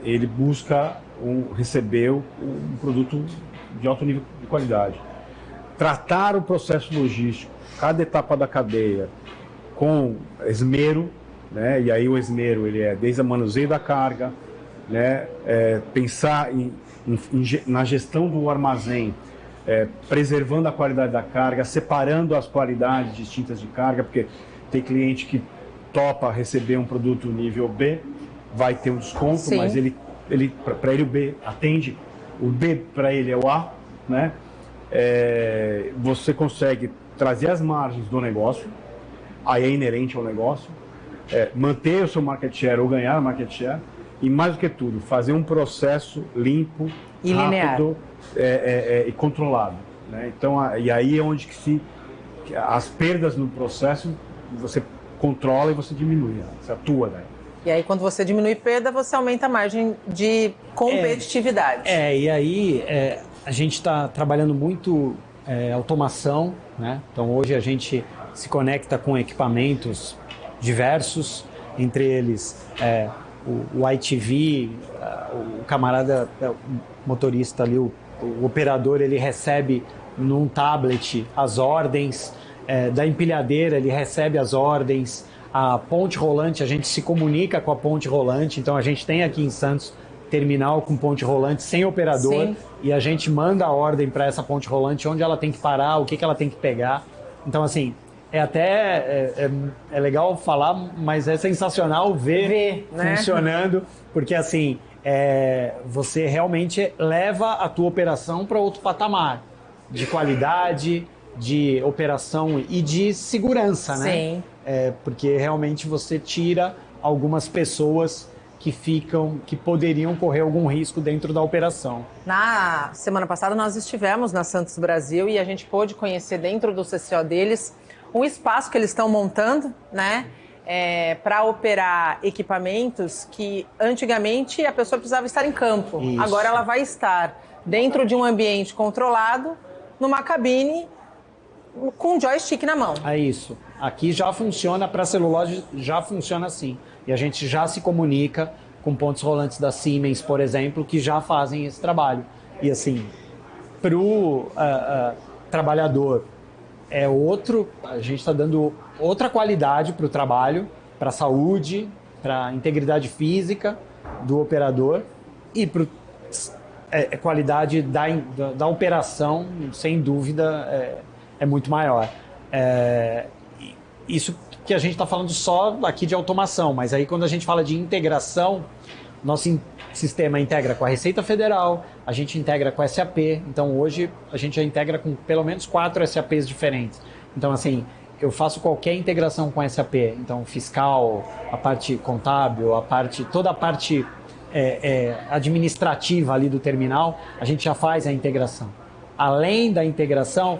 ele busca receber um produto de alto nível de qualidade. Tratar o processo logístico, cada etapa da cadeia, com esmero, né? E aí o esmero ele é desde o manuseio da carga, né? Pensar na gestão do armazém, preservando a qualidade da carga, separando as qualidades distintas de carga, porque tem cliente que topa receber um produto nível B, vai ter um desconto, sim, mas para ele o B atende, o B para ele é o A, né? Você consegue trazer as margens do negócio, aí é inerente ao negócio, manter o seu market share ou ganhar market share, e mais do que tudo, fazer um processo limpo, e rápido e controlado, né? Então, e aí é onde as perdas no processo você controla e você diminui, você atua, né? E aí, quando você diminui perda, você aumenta a margem de competitividade. E aí a gente está trabalhando muito automação, né? Então, hoje a gente se conecta com equipamentos diversos, entre eles o ITV, o camarada, o motorista ali, o operador, ele recebe num tablet as ordens, da empilhadeira ele recebe as ordens, a ponte rolante, a gente se comunica com a ponte rolante, então a gente tem aqui em Santos terminal com ponte rolante sem operador. Sim. E a gente manda a ordem para essa ponte rolante, onde ela tem que parar, o que ela tem que pegar. Então, assim, é legal falar, mas é sensacional ver funcionando, né? Porque assim, você realmente leva a tua operação para outro patamar de qualidade, de operação e de segurança, né? Sim. Porque realmente você tira algumas pessoas que poderiam correr algum risco dentro da operação. Na semana passada nós estivemos na Santos Brasil e a gente pôde conhecer dentro do CCO deles um espaço que eles estão montando, né, para operar equipamentos que antigamente a pessoa precisava estar em campo. Isso. Agora ela vai estar dentro de um ambiente controlado, numa cabine, com um joystick na mão. É isso. Aqui já funciona, para celulose já funciona assim. E a gente já se comunica com pontos rolantes da Siemens, por exemplo, que já fazem esse trabalho. E assim, para o trabalhador, a gente está dando outra qualidade para o trabalho, para a saúde, para a integridade física do operador e para a qualidade da operação, sem dúvida, é muito maior. Isso que a gente está falando só aqui de automação, mas aí quando a gente fala de integração, nosso sistema integra com a Receita Federal, a gente integra com a SAP, então hoje a gente já integra com pelo menos 4 SAPs diferentes. Então assim, eu faço qualquer integração com a SAP, então fiscal, a parte contábil, toda a parte administrativa ali do terminal, a gente já faz a integração. Além da integração,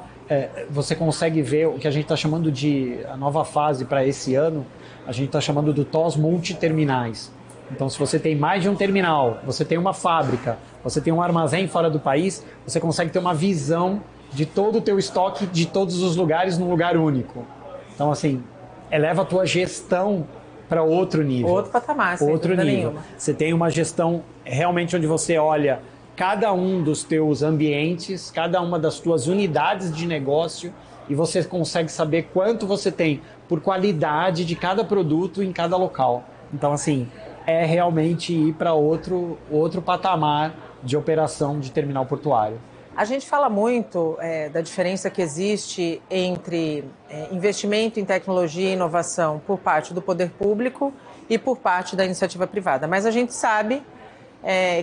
você consegue ver o que a gente está chamando de a nova fase para esse ano, a gente está chamando do TOS multiterminais. Então, se você tem mais de um terminal, você tem uma fábrica, você tem um armazém fora do país, você consegue ter uma visão de todo o teu estoque de todos os lugares num lugar único. Então, assim, eleva a tua gestão para outro nível. Outro patamar, sem dúvida nenhuma. Você tem uma gestão realmente onde você olha cada um dos teus ambientes, cada uma das tuas unidades de negócio e você consegue saber quanto você tem por qualidade de cada produto em cada local. Então, assim, é realmente ir para outro patamar de operação de terminal portuário. A gente fala muito da diferença que existe entre investimento em tecnologia e inovação por parte do poder público e por parte da iniciativa privada, mas a gente sabe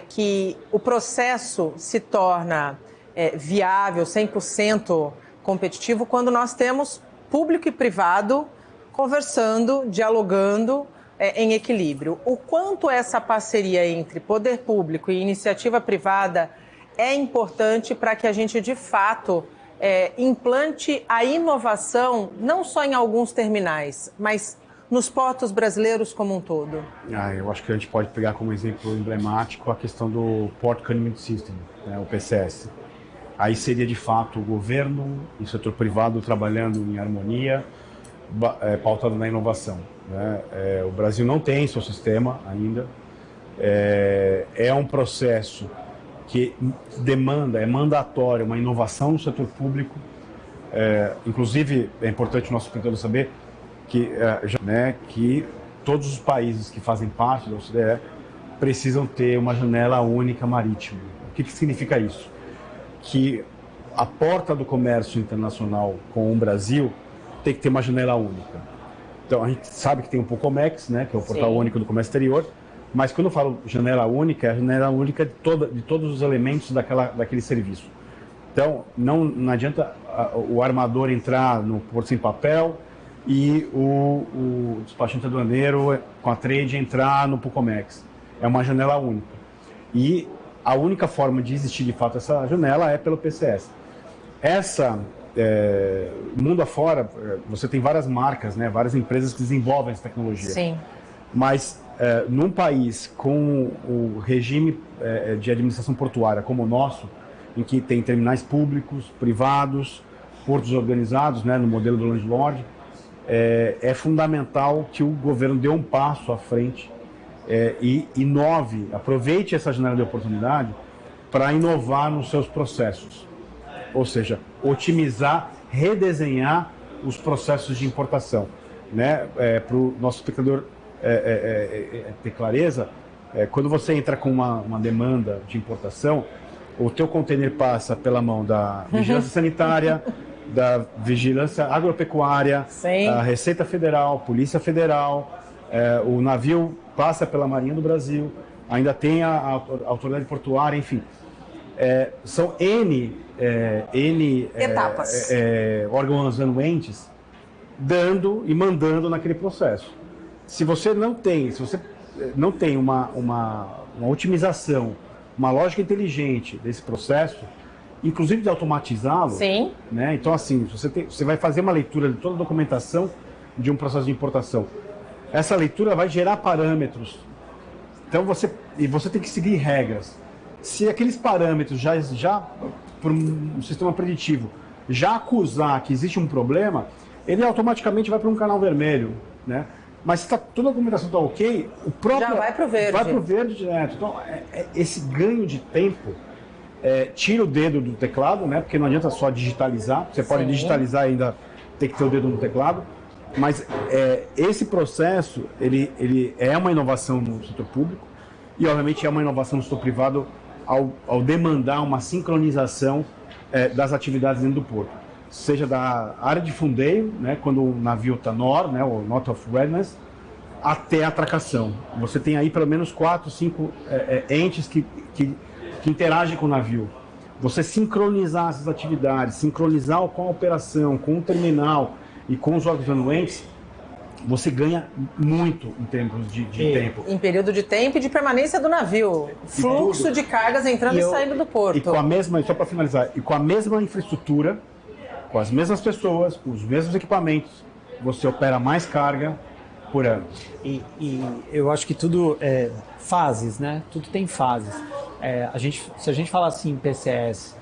que o processo se torna viável, 100% competitivo, quando nós temos público e privado conversando, dialogando em equilíbrio. O quanto essa parceria entre poder público e iniciativa privada é importante para que a gente, de fato, implante a inovação, não só em alguns terminais, mas nos portos brasileiros como um todo? Eu acho que a gente pode pegar como exemplo emblemático a questão do Port Containment System, né, o PCS. Aí seria, de fato, o governo e o setor privado trabalhando em harmonia, pautado na inovação, né? O Brasil não tem seu sistema ainda. É um processo que é mandatório uma inovação no setor público. Inclusive, é importante o nosso espectador saber que todos os países que fazem parte da OCDE precisam ter uma janela única marítima. O que significa isso? Que a porta do comércio internacional com o Brasil tem que ter uma janela única. Então, a gente sabe que tem o POCOMEX, né, que é o Portal Único do Comércio Exterior, mas quando eu falo janela única, é a janela única de todos os elementos daquele serviço. Então, não adianta o armador entrar no Porto Sem Papel e o despachante aduaneiro com a trade entrar no POCOMEX. É uma janela única. E a única forma de existir de fato essa janela é pelo PCS. Mundo afora, você tem várias marcas, né, várias empresas que desenvolvem essa tecnologia. Sim. Mas num país com o regime de administração portuária como o nosso, em que tem terminais públicos, privados, portos organizados, né, no modelo do landlord, é fundamental que o governo dê um passo à frente e inove, aproveite essa janela de oportunidade para inovar nos seus processos. Ou seja, otimizar, redesenhar os processos de importação, né? Para o nosso espectador ter clareza, quando você entra com uma demanda de importação, o teu container passa pela mão da Vigilância Sanitária, da Vigilância Agropecuária, da Receita Federal, Polícia Federal, o navio passa pela Marinha do Brasil, ainda tem a Autoridade Portuária, enfim. São N etapas, órgãos anuentes dando e mandando naquele processo. Se você não tem uma otimização, uma lógica inteligente desse processo, inclusive de automatizá-lo, né? Então, assim, você vai fazer uma leitura de toda a documentação de um processo de importação. Essa leitura vai gerar parâmetros. Então, você tem que seguir regras. Se aqueles parâmetros já por um sistema preditivo, já acusar que existe um problema, ele automaticamente vai para um canal vermelho, né? Mas se toda a documentação está ok, o próprio já vai para o verde. Vai para o verde direto. Então, esse ganho de tempo tira o dedo do teclado, né? Porque não adianta só digitalizar. Você pode digitalizar e ainda ter que ter o dedo no teclado. Mas esse processo, ele é uma inovação no setor público e, obviamente, é uma inovação no setor privado ao demandar uma sincronização das atividades dentro do porto. Seja da área de fundeio, né, quando o navio está NOR, né, o Not of Readiness, até a atracação. Você tem aí pelo menos 4, 5 entes que interagem com o navio. Você sincronizar essas atividades, sincronizar com a operação, com o terminal e com os órgãos anuentes, você ganha muito em termos de tempo. Em período de tempo e de permanência do navio. Fluxo de cargas entrando e saindo do porto. E com a mesma, só para finalizar, e com a mesma infraestrutura, com as mesmas pessoas, com os mesmos equipamentos, você opera mais carga por ano. E eu acho que tudo é fases, né? Tudo tem fases. Se a gente falasse em PCS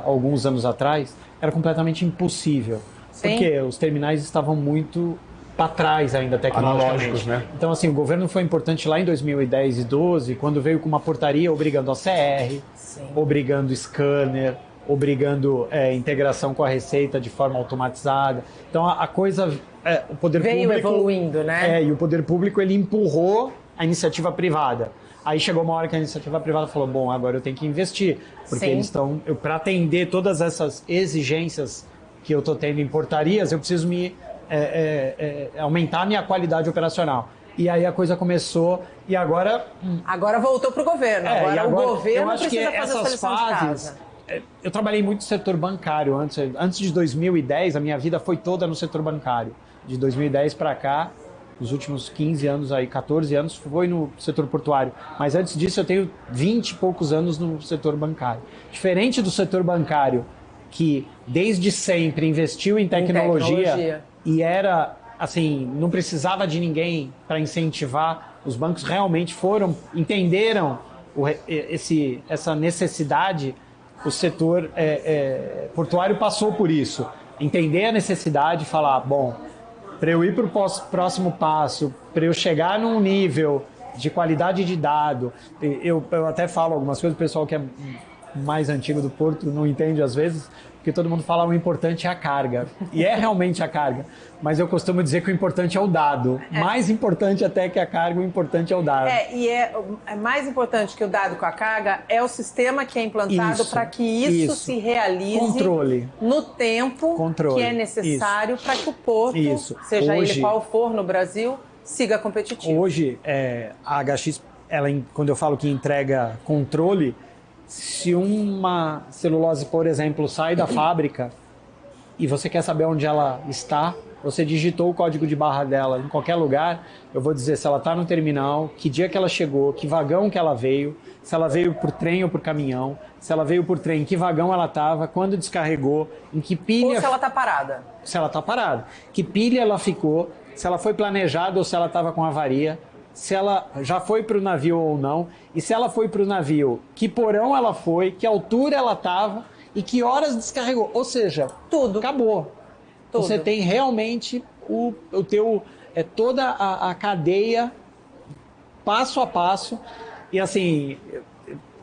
alguns anos atrás, era completamente impossível. Porque os terminais estavam muito para trás ainda tecnologicamente. Né? Então, assim, o governo foi importante lá em 2010 e 2012, quando veio com uma portaria obrigando a CR, obrigando scanner, obrigando integração com a Receita de forma automatizada. Então, a coisa... o poder veio público, evoluindo, né? E o poder público, ele empurrou a iniciativa privada. Aí chegou uma hora que a iniciativa privada falou, bom, agora eu tenho que investir, porque eles estão... Para atender todas essas exigências que eu estou tendo em portarias, eu preciso aumentar a minha qualidade operacional. E aí a coisa começou e agora... Agora voltou para o governo. Agora o governo eu acho precisa que fazer essas fases... Eu trabalhei muito no setor bancário antes de 2010, a minha vida foi toda no setor bancário. De 2010 para cá, os últimos 15 anos, 14 anos, foi no setor portuário. Mas antes disso eu tenho 20 e poucos anos no setor bancário. Diferente do setor bancário, que desde sempre investiu em tecnologia. E era, assim, não precisava de ninguém para incentivar. Os bancos realmente entenderam essa necessidade. O setor portuário passou por isso. Entender a necessidade e falar, bom, para eu ir para o próximo passo, para eu chegar num nível de qualidade de dado, eu até falo algumas coisas, o pessoal que é mais antigo do Porto não entende às vezes, porque todo mundo fala o importante é a carga. E é realmente a carga. Mas eu costumo dizer que o importante é o dado. Mais importante até que a carga, o importante é o dado. E é mais importante que o dado com a carga é o sistema que é implantado para que isso se realize no tempo que é necessário para que o porto, seja ele qual for no Brasil, siga competitivo. Hoje, a HX, quando eu falo que entrega controle, se uma celulose, por exemplo, sai da fábrica e você quer saber onde ela está, você digitou o código de barra dela em qualquer lugar, eu vou dizer se ela está no terminal, que dia que ela chegou, que vagão que ela veio, se ela veio por trem ou por caminhão, se ela veio por trem, em que vagão ela estava, quando descarregou, em que pilha... Ou se ela está parada. Se ela está parada. Que pilha ela ficou, se ela foi planejada ou se ela estava com avaria, se ela já foi para o navio ou não, e se ela foi para o navio, que porão ela foi, que altura ela estava e que horas descarregou. Ou seja, tudo. Acabou. Tudo. Você tem realmente toda a cadeia, passo a passo, e assim,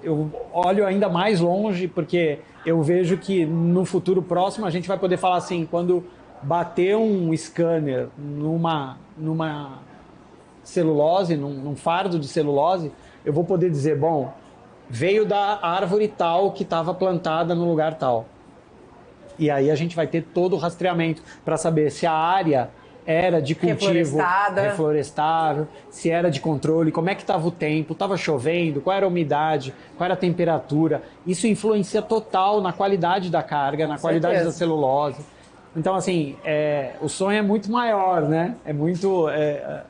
eu olho ainda mais longe, porque eu vejo que no futuro próximo a gente vai poder falar assim, quando bater um scanner numa celulose, num fardo de celulose, eu vou poder dizer, bom, veio da árvore tal que estava plantada no lugar tal. E aí a gente vai ter todo o rastreamento para saber se a área era de cultivo reflorestável, se era de controle, como é que estava o tempo, estava chovendo, qual era a umidade, qual era a temperatura. Isso influencia total na qualidade da carga, na qualidade da celulose. Então, assim, o sonho é muito maior, né? É muito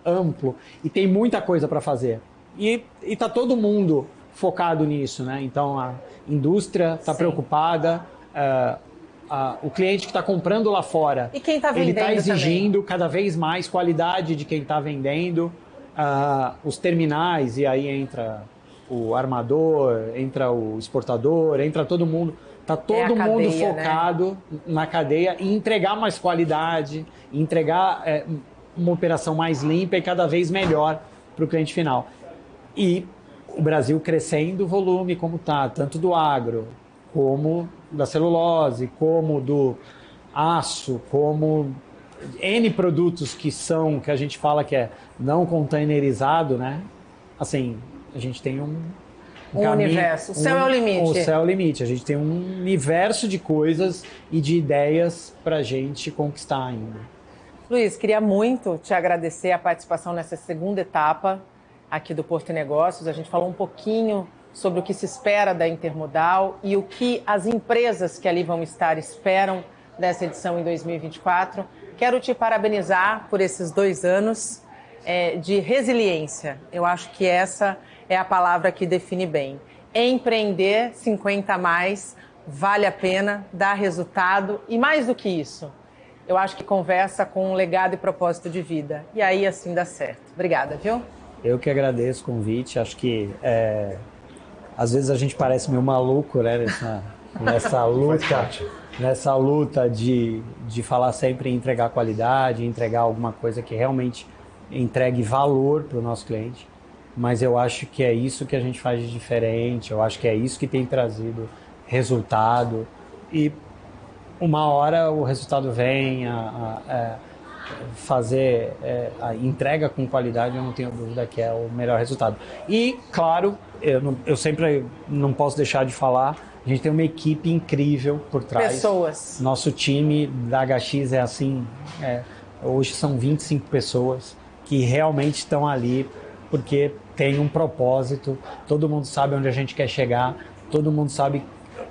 amplo e tem muita coisa para fazer. E está todo mundo focado nisso, né? Então, a indústria está preocupada, o cliente que está comprando lá fora, e quem tá vendendo, ele está exigindo cada vez mais qualidade de quem está vendendo, os terminais, e aí entra o armador, entra o exportador, entra todo mundo. Está todo mundo focado na cadeia e entregar mais qualidade, entregar uma operação mais limpa e cada vez melhor para o cliente final. E o Brasil crescendo o volume como está, tanto do agro, como da celulose, como do aço, como N produtos que a gente fala que é não containerizado, né? Assim, a gente tem um universo. O céu é o limite. O céu é o limite. A gente tem um universo de coisas e de ideias para a gente conquistar ainda. Luiz, queria muito te agradecer a participação nessa segunda etapa aqui do Porto e Negócios. A gente falou um pouquinho sobre o que se espera da Intermodal e o que as empresas que ali vão estar esperam dessa edição em 2024. Quero te parabenizar por esses 2 anos de resiliência. Eu acho que essa é a palavra que define bem. Empreender 50 a mais vale a pena, dá resultado e mais do que isso, eu acho que conversa com um legado e propósito de vida. E aí assim dá certo. Obrigada, viu? Eu que agradeço o convite. Acho que às vezes a gente parece meio maluco, né, nessa luta de falar sempre em entregar qualidade, entregar alguma coisa que realmente entregue valor para o nosso cliente. Mas eu acho que é isso que a gente faz de diferente, eu acho que é isso que tem trazido resultado. E uma hora o resultado vem, fazer a entrega com qualidade, eu não tenho dúvida que é o melhor resultado. E, claro, eu sempre não posso deixar de falar, a gente tem uma equipe incrível por trás. Pessoas. Nosso time da HX é assim, hoje são 25 pessoas que realmente estão ali porque tem um propósito, todo mundo sabe onde a gente quer chegar, todo mundo sabe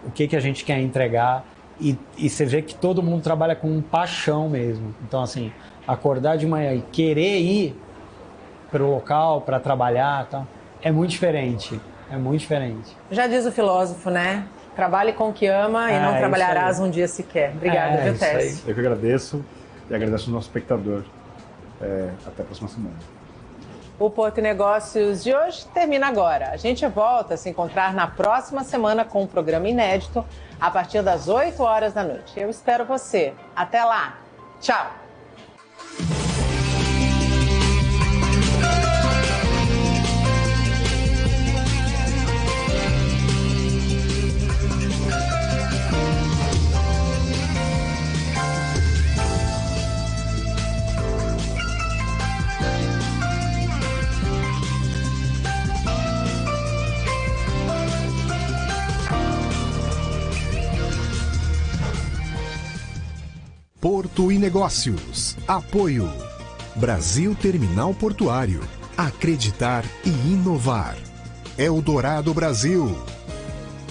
o que a gente quer entregar e você vê que todo mundo trabalha com paixão mesmo. Então, assim, acordar de manhã e querer ir para o local, para trabalhar, tá? É muito diferente. É muito diferente. Já diz o filósofo, né? Trabalhe com o que ama e não trabalharás um dia sequer. Obrigada, viu, Tess? Eu que agradeço e agradeço ao nosso espectador. Até a próxima semana. O Porto e Negócios de hoje termina agora. A gente volta a se encontrar na próxima semana com um programa inédito a partir das 8 horas da noite. Eu espero você. Até lá. Tchau. Porto e Negócios. Apoio. Brasil Terminal Portuário. Acreditar e inovar. Eldorado Brasil.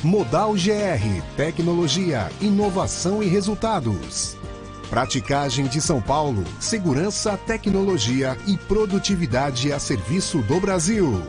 Modal GR. Tecnologia, inovação e resultados. Praticagem de São Paulo. Segurança, tecnologia e produtividade a serviço do Brasil.